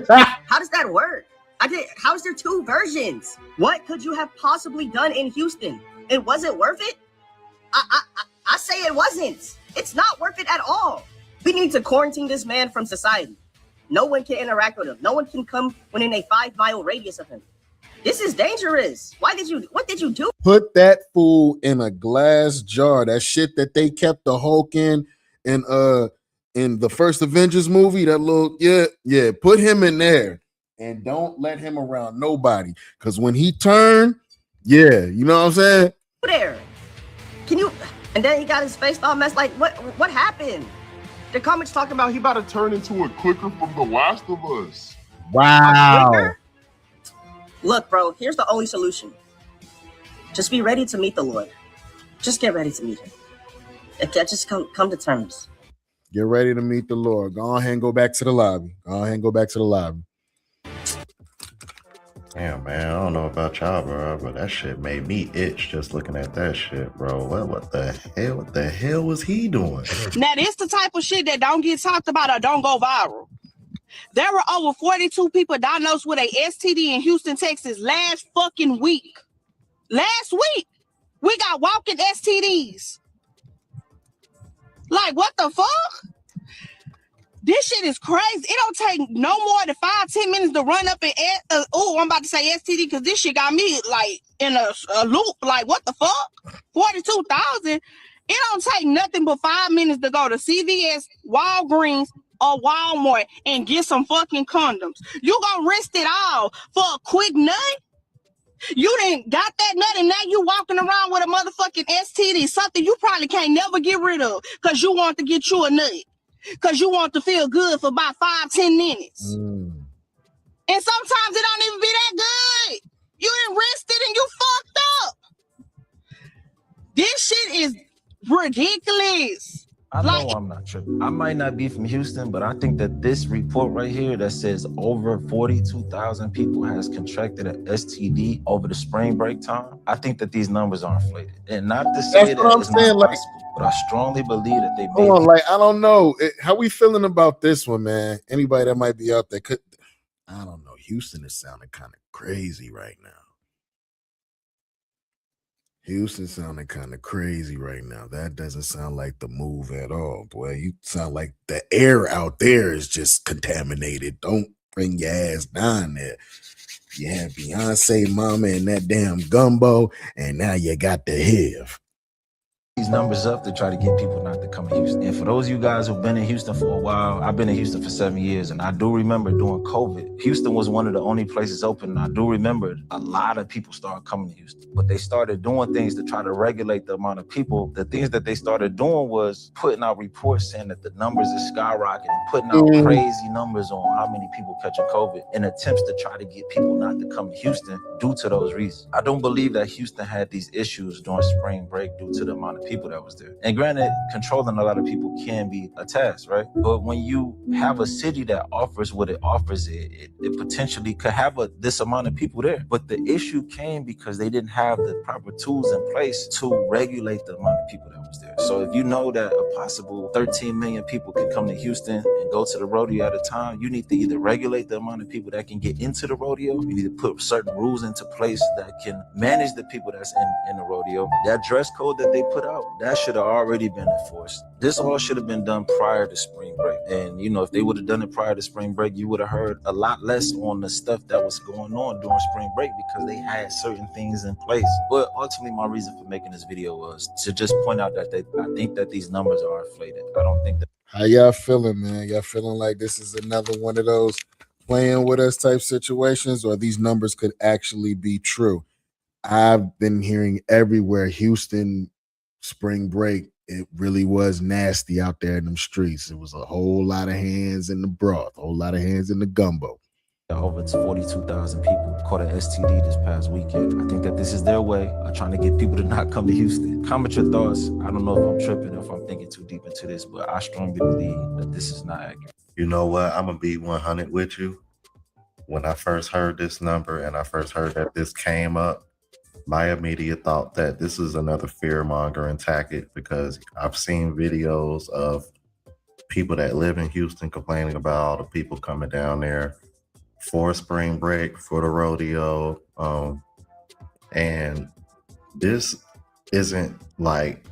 How does that work? How is there 2 versions? What could you have possibly done in Houston? It wasn't worth it? I say it wasn't. It's not worth it at all. We need to quarantine this man from society. No one can interact with him. No one can come within a 5-mile radius of him. This is dangerous. What did you do? Put that fool in a glass jar. That shit that they kept the Hulk in the first Avengers movie, that little, yeah, put him in there and don't let him around nobody. Because when he turned, yeah, you know what I'm saying? There. And then he got his face all messed. Like, what happened? The comments talking about He about to turn into a clicker from The Last of Us. Wow. Look, bro, here's the only solution. Just be ready to meet the Lord. Just get ready to meet him. Just come to terms. Get ready to meet the Lord. Go ahead and go back to the lobby. Damn, man, I don't know about y'all, bro, but that shit made me itch just looking at that shit, bro. What the hell? What the hell was he doing? Now, this the type of shit that don't get talked about or don't go viral. There were over 42 people diagnosed with a STD in Houston, Texas last fucking week. Last week, we got walking STDs. Like, what the fuck? This shit is crazy. It don't take no more than 5-10 minutes to run up and I'm about to say STD because this shit got me like in a loop. Like, what the fuck? 42,000? It don't take nothing but 5 minutes to go to CVS, Walgreens, or Walmart and get some fucking condoms. You gonna risk it all for a quick nut? You didn't got that nut and now you walking around with a motherfucking STD, something you probably can't never get rid of because you want to get you a nut. Because you want to feel good for about 5-10 minutes. And sometimes it don't even be that good. You done risked it and you fucked up. This shit is ridiculous. I know I'm not tripping. I might not be from Houston, but I think that this report right here that says over 42,000 people has contracted an STD over the spring break time, I think that these numbers are inflated. And not to say That's what I'm it's saying, not like- possible, but I strongly believe that they may Hold on, be. like I don't know. How we feeling about this one, man? Anybody that might be out there could, I don't know. Houston is sounding kind of crazy right now. Houston sounding kind of crazy right now. That doesn't sound like the move at all, boy. You sound like the air out there is just contaminated. Don't bring your ass down there. You had Beyonce mama and that damn gumbo, and now you got the HIV. These numbers up to try to get people not to come to Houston. And for those of you guys who've been in Houston for a while, I've been in Houston for 7 years, and I do remember during COVID, Houston was one of the only places open. And I do remember a lot of people started coming to Houston, but they started doing things to try to regulate the amount of people. The things that they started doing was putting out reports saying that the numbers is skyrocketing, putting out crazy numbers on how many people catching COVID in attempts to try to get people not to come to Houston due to those reasons. I don't believe that Houston had these issues during spring break due to the amount of people that was there. And granted, controlling a lot of people can be a task, right? But when you have a city that offers what it offers, it potentially could have this amount of people there. But the issue came because they didn't have the proper tools in place to regulate the amount of people that was there. So if you know that a possible 13 million people can come to Houston and go to the rodeo at a time, you need to either regulate the amount of people that can get into the rodeo. You need to put certain rules into place that can manage the people that's in the rodeo. That dress code that they put out, that should have already been enforced. This all should have been done prior to spring break. And, you know, if they would have done it prior to spring break, you would have heard a lot less on the stuff that was going on during spring break because they had certain things in place. But ultimately, my reason for making this video was to just point out that I think that these numbers are inflated. I don't think that. How y'all feeling, man? Y'all feeling like this is another one of those playing with us type situations, or these numbers could actually be true? I've been hearing everywhere Houston spring break, it really was nasty out there in them streets. It was a whole lot of hands in the broth, a whole lot of hands in the gumbo. Over 42,000 people caught an STD this past weekend. I think that this is their way of trying to get people to not come to Houston. Comment your thoughts. I don't know if I'm tripping, if I'm thinking too deep into this, but I strongly believe that this is not accurate. You know what? I'm going to be 100 with you. When I first heard this number and I first heard that this came up, my immediate thought that this is another fear-mongering tactic, because I've seen videos of people that live in Houston complaining about all the people coming down there for spring break, for the rodeo. And this isn't like,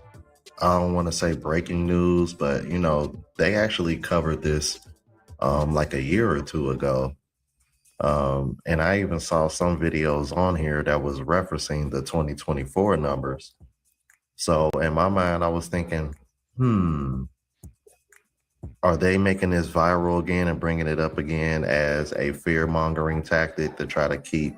I don't want to say breaking news, but you know, they actually covered this like a year or two ago. And I even saw some videos on here that was referencing the 2024 numbers. So in my mind, I was thinking, are they making this viral again and bringing it up again as a fear-mongering tactic to try to keep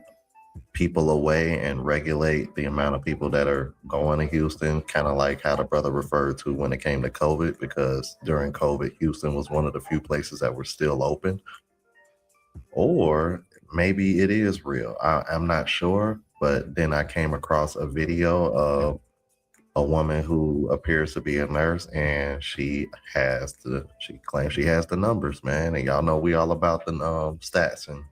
people away and regulate the amount of people that are going to Houston, kind of like how the brother referred to when it came to COVID, because during COVID, Houston was one of the few places that were still open? Or maybe it is real. I'm not sure, but then I came across a video of a woman who appears to be a nurse, and she claims she has the numbers, man. And y'all know we all about the stats, and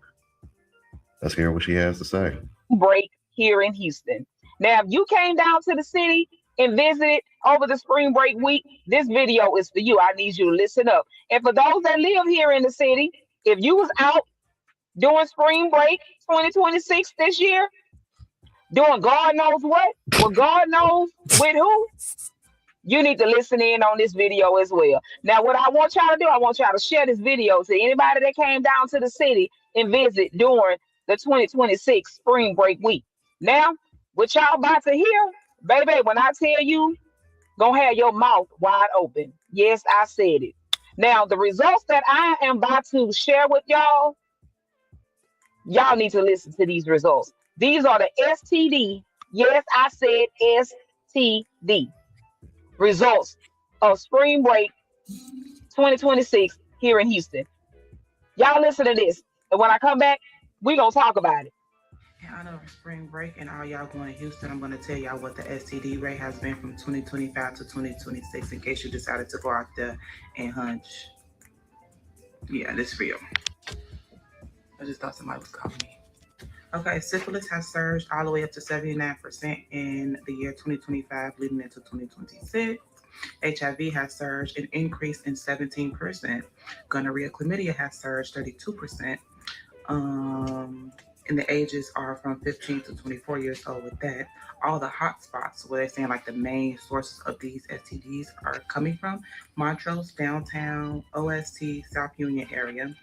let's hear what she has to say. Break here in Houston. Now, if you came down to the city and visited over the spring break week, this video is for you. I need you to listen up. And for those that live here in the city, if you was out doing spring break 2026 this year, doing God knows what, well, God knows with who, you need to listen in on this video as well. Now, what I want y'all to do, I want y'all to share this video to anybody that came down to the city and visit during the 2026 spring break week. Now, What y'all about to hear, baby, when I tell you, gonna have your mouth wide open. Yes, I said it. Now, the results that I am about to share with y'all, y'all need to listen to these results. These are the STD. Yes, I said STD results of spring break 2026 here in Houston. Y'all listen to this. And when I come back, we're going to talk about it. In honor of spring break and all y'all going to Houston, I'm going to tell y'all what the STD rate has been from 2025 to 2026 in case you decided to go out there and hunch. Yeah, this is real. I just thought somebody was calling me. Okay, syphilis has surged all the way up to 79% in the year 2025 leading into 2026. HIV has surged and increased in 17%. Gonorrhea, chlamydia has surged 32%. And the ages are from 15 to 24 years old with that. All the hot spots where they're saying like the main sources of these STDs are coming from: Montrose, downtown, OST, South Union area.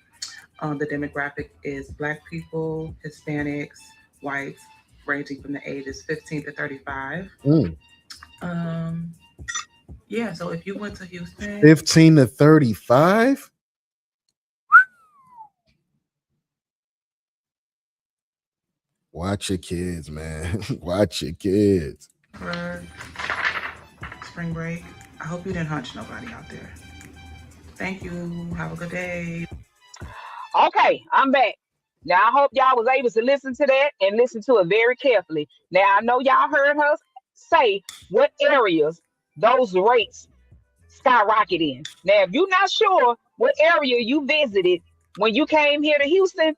The demographic is Black people, Hispanics, whites, ranging from the ages 15 to 35. Yeah, so if you went to Houston, 15 to 35. Watch your kids, man. Watch your kids. for spring break, I hope you didn't hunch nobody out there. Thank you. Have a good day. Okay, I'm back. Now, I hope y'all was able to listen to that and listen to it very carefully. Now, I know y'all heard her say what areas those rates skyrocket in. Now, if you're not sure what area you visited when you came here to Houston,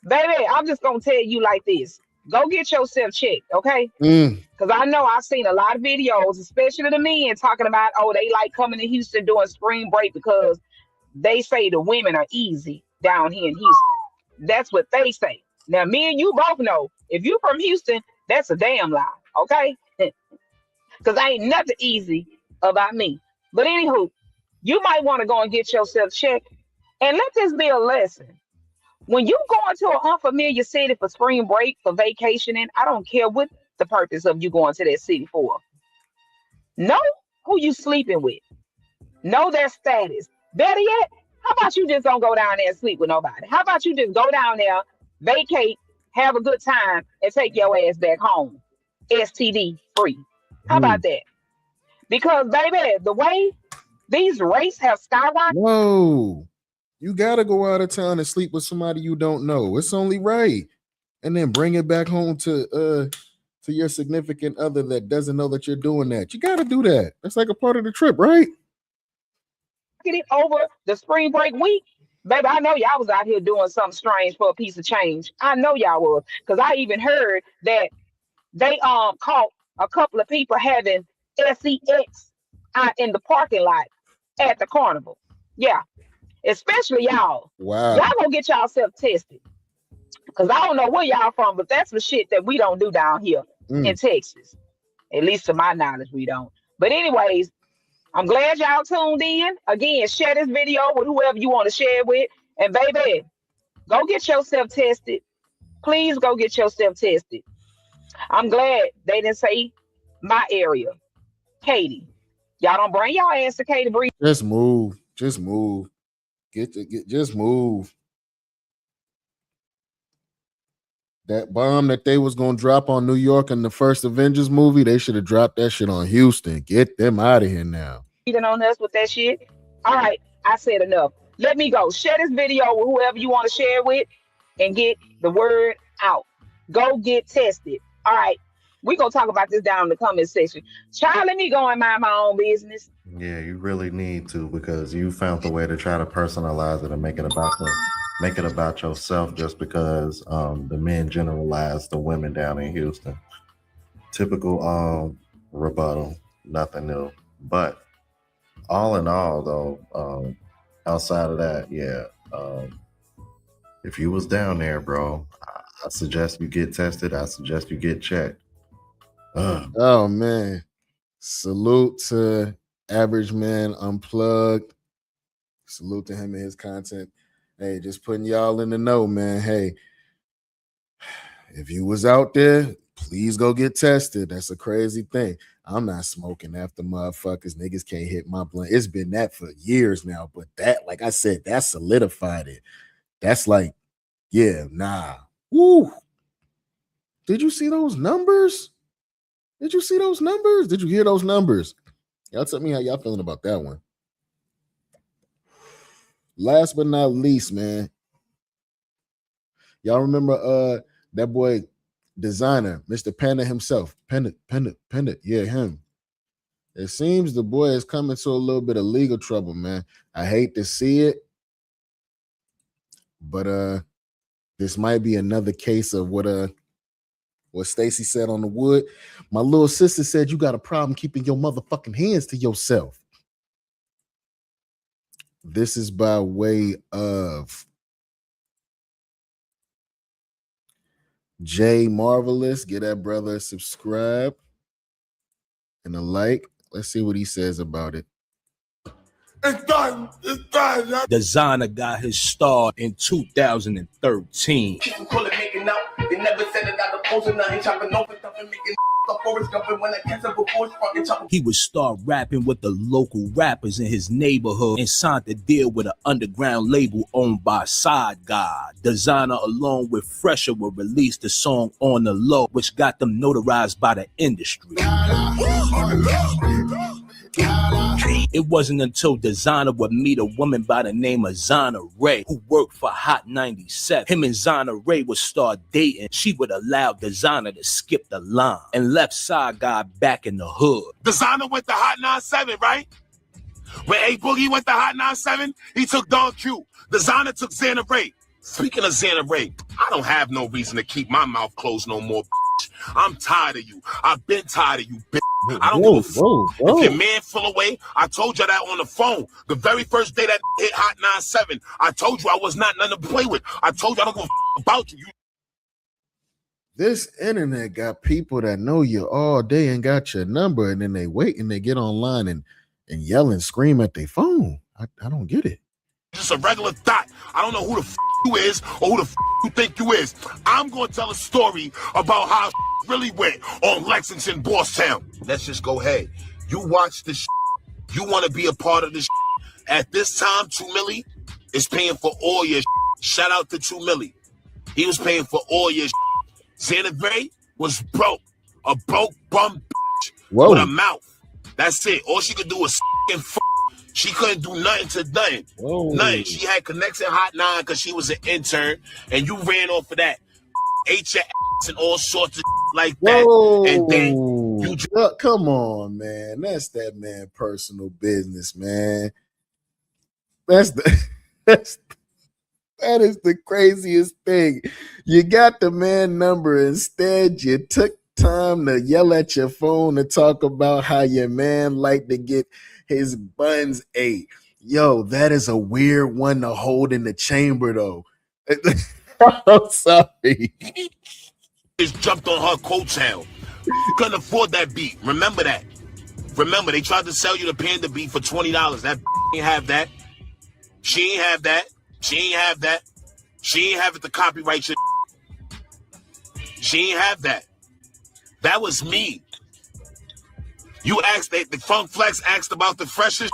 baby, I'm just going to tell you like this. Go get yourself checked, okay? Because I know I've seen a lot of videos, especially the men, talking about, oh, they like coming to Houston during spring break because they say the women are easy down here in Houston. That's what they say. Now, me and you both know, if you from Houston, that's a damn lie, okay? Because ain't nothing easy about me. But anywho, you might want to go and get yourself checked. And let this be a lesson. When you go into an unfamiliar city for spring break, for vacationing, I don't care what the purpose of you going to that city for. Know who you sleeping with. Know their status. Better yet, how about you just don't go down there and sleep with nobody? How about you just go down there, vacate, have a good time, and take your ass back home, STD free? How about that? Because, baby, the way these rates have skyrocketed. Whoa. You gotta go out of town and sleep with somebody you don't know. It's only right. And then bring it back home to your significant other that doesn't know that you're doing that. You gotta do that. That's like a part of the trip, right? Get it over the spring break week. Baby, I know y'all was out here doing something strange for a piece of change. I know y'all was. Because I even heard that they caught a couple of people having sex out in the parking lot at the carnival. Yeah. Especially y'all. Wow. Y'all gonna get y'all self tested. Because I don't know where y'all from, but that's the shit that we don't do down here in Texas. At least to my knowledge, we don't. But anyways, I'm glad y'all tuned in. Again, share this video with whoever you want to share it with. And baby, go get yourself tested. Please go get yourself tested. I'm glad they didn't say my area. Katie. Y'all don't bring y'all ass to Katie Bree. Just move. Just move. Just move. That bomb that they was gonna drop on New York in the first Avengers movie, they should have dropped that shit on Houston. Get them out of here now. On us with that shit. All right, I said enough. Let me go. Share this video with whoever you want to share with and get the word out. Go get tested. All right, we're going to talk about this down in the comment section. Child, let me go and mind my own business. Yeah, you really need to, because you found the way to try to personalize it and make it about yourself just because the men generalize the women down in Houston. Typical rebuttal, nothing new. But all in all, though, outside of that, yeah, if you was down there, bro, I suggest you get tested. I suggest you get checked. Oh man, salute to Average Man Unplugged. Salute to him and his content. Hey, just putting y'all in the know, man. Hey, if you was out there, please go get tested. That's a crazy thing. I'm not smoking after motherfuckers. Niggas can't hit my blunt. It's been that for years now, but that, like I said, that solidified it. That's like, yeah, nah. Woo. Did you see those numbers? Did you see those numbers? Did you hear those numbers? Y'all tell me how y'all feeling about that one. Last but not least, man. Y'all remember that boy Desiigner, Mr. Panda himself. Panda. Yeah, him. It seems the boy is coming to a little bit of legal trouble, man. I hate to see it, but this might be another case of what Stacy said on the wood. My little sister said you got a problem keeping your motherfucking hands to yourself. This is by way of Jay Marvelous. Get that brother a subscribe and a like. Let's see what he says about it. It's done. It's done. Desiigner got his start in 2013. People call it making out. They never said it out of posing. Now he chopping over stuff and making up for his government when I catch up before it's fucking chopping. He would start rapping with the local rappers in his neighborhood and signed a deal with an underground label owned by Side God. Desiigner, along with Fresher, would release the song On the Low, which got them notarized by the industry. It wasn't until Desiigner would meet a woman by the name of Zana Ray, who worked for Hot 97. Him and Zana Ray would start dating. She would allow Desiigner to skip the line and left Side Guy back in the hood. Desiigner went to Hot 97, right? When A Boogie went to Hot 97, he took Don Q. Desiigner took Xana Ray. Speaking of Xana Ray, I don't have no reason to keep my mouth closed no more. I'm tired of you. I've been tired of you, bitch. I don't give a fuck. If your man fell away, I told you that on the phone. The very first day that hit Hot 97, I told you I was not nothing to play with. I told you I don't give a fuck about you. This internet got people that know you all day and got your number, and then they wait and they get online and yell and scream at their phone. I don't get it. Just a regular thought. I don't know who the f you is or who the f you think you is. I'm going to tell a story about how really went on Lexington, Bosstown. Let's just go ahead. You watch this. You want to be a part of this. At this time, 2 Milli is paying for all your. Shout out to 2 Milli. He was paying for all your. Xana Ray was broke. A broke bum with a mouth. That's it. All she could do was and f. She couldn't do nothing to nothing. Nothing. She had connects in Hot 9 because she was an intern, and you ran off of that. Ate your ass and all sorts of like that. And then you come on, man. That's that man personal business, man. That is the craziest thing. You got the man number. Instead, you took time to yell at your phone to talk about how your man like to get his buns ate. Yo, that is a weird one to hold in the chamber, though. I'm sorry. Just jumped on her coattail. You couldn't afford that beat. Remember that. Remember, they tried to sell you the Panda beat for $20. That ain't have that. She ain't have that. She ain't have that. She ain't have it to copyright your. She ain't have that. That was me. You asked, the Funk Flex asked about the freshest,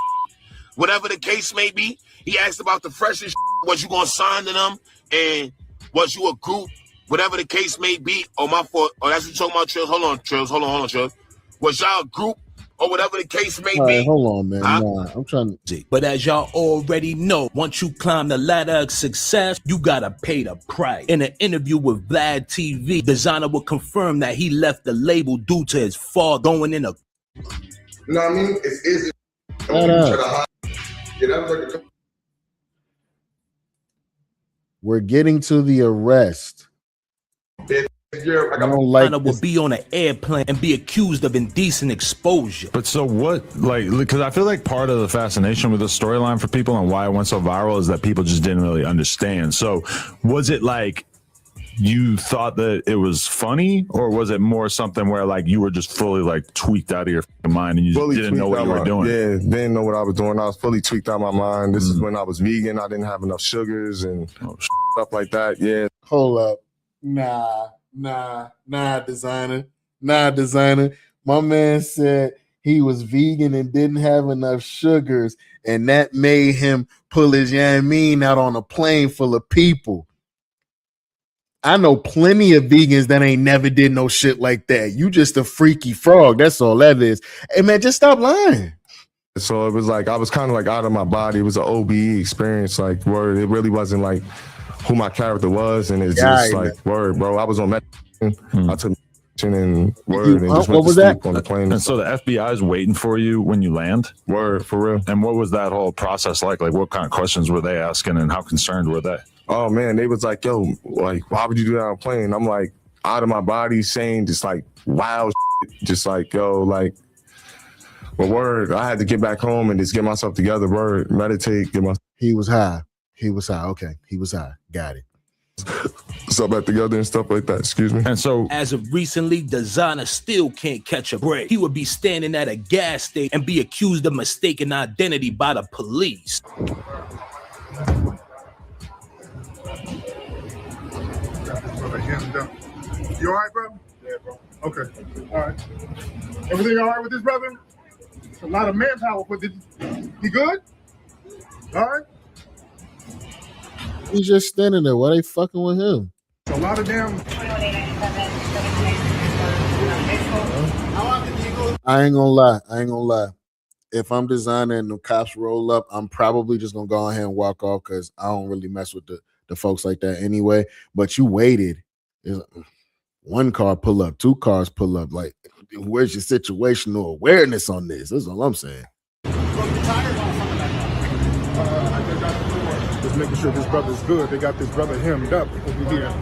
whatever the case may be. He asked about the freshest. Was you going to sign to them? And was you a group? Whatever the case may be. Oh, my fault. Oh, that's what you're talking about, Trills. Hold on, Trills. Hold on, Trills. Was y'all a group? Or whatever the case may be. Hold on, man. Nah, I'm trying to. But as y'all already know, once you climb the ladder of success, you gotta pay the price. In an interview with Vlad TV, Desiigner would confirm that he left the label due to his father going in a. You know what I mean? It's easy. We're getting to the arrest. I don't like will be on an airplane and be accused of indecent exposure. But so what, like, because I feel like part of the fascination with the storyline for people and why it went so viral is that people just didn't really understand. So was it like you thought that it was funny, or was it more something where like you were just fully like tweaked out of your mind and you just didn't know what you were doing? Yeah, didn't know what I was doing. I was fully tweaked out of my mind. This is when I was vegan. I didn't have enough sugars and stuff like that. Yeah. Hold up. Nah. Designer. My man said he was vegan and didn't have enough sugars, and that made him pull his yameen out on a plane full of people. I know plenty of vegans that ain't never did no shit like that. You just a freaky frog. That's all that is. Hey, man, just stop lying. So it was like I was kind of like out of my body. It was an OBE experience, like word. It really wasn't like who my character was, and it's just like word, bro. I was on medication. I took medication and word, and just went to sleep on the plane. And so the FBI is waiting for you when you land? Word, for real. And what was that whole process like? Like, what kind of questions were they asking, and how concerned were they? Oh man, they was like, yo, like, why would you do that on a plane? I'm like, out of my body, saying just like wild shit, just like, yo, like, but word, I had to get back home and just get myself together, word, meditate, get my. He was high. Okay, he was high. Got it. Stuff back together and stuff like that. Excuse me. And so, as of recently, Desiigner still can't catch a break. He would be standing at a gas station and be accused of mistaken identity by the police. You all right, bro? Yeah, bro. Okay. All right. Everything all right with this brother? A lot of manpower, but he good? All right. He's just standing there. Why they fucking with him? A lot of damn. I ain't gonna lie. If I'm Desiigner and the cops roll up, I'm probably just gonna go ahead and walk off because I don't really mess with the folks like that anyway. But you waited. One car pull up, two cars pull up. Like, where's your situational awareness on this? That's all I'm saying. Just making sure this brother's good. They got this brother hemmed up over here.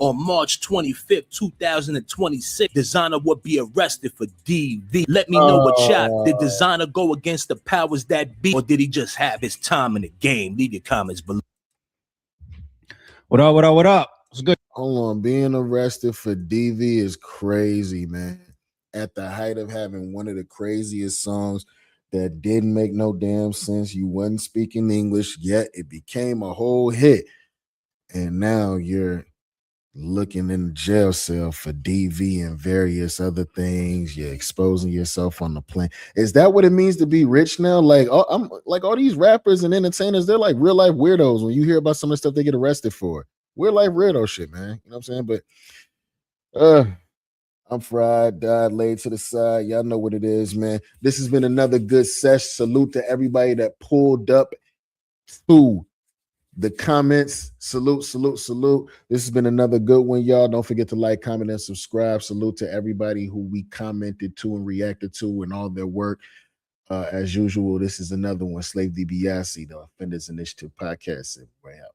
On March 25th, 2026, Desiigner would be arrested for DV. Let me know what y'all. Did Desiigner go against the powers that be, or did he just have his time in the game? Leave your comments below. What up? What's good? Hold on. Being arrested for DV is crazy, man. At the height of having one of the craziest songs that didn't make no damn sense. You wasn't speaking English, yet it became a whole hit. And now you're looking in the jail cell for DV and various other things. You're exposing yourself on the plane. Is that what it means to be rich now? Like, I'm like all these rappers and entertainers, they're like real life weirdos. When you hear about some of the stuff they get arrested for, real life weirdo shit, man. You know what I'm saying? But I'm fried, died, laid to the side. Y'all know what it is, man. This has been another good session. Salute to everybody that pulled up to the comments. Salute. This has been another good one, y'all. Don't forget to like, comment, and subscribe. Salute to everybody who we commented to and reacted to and all their work. As usual, this is another one. Slave DiBiase, the Offenders Initiative podcast. Way out.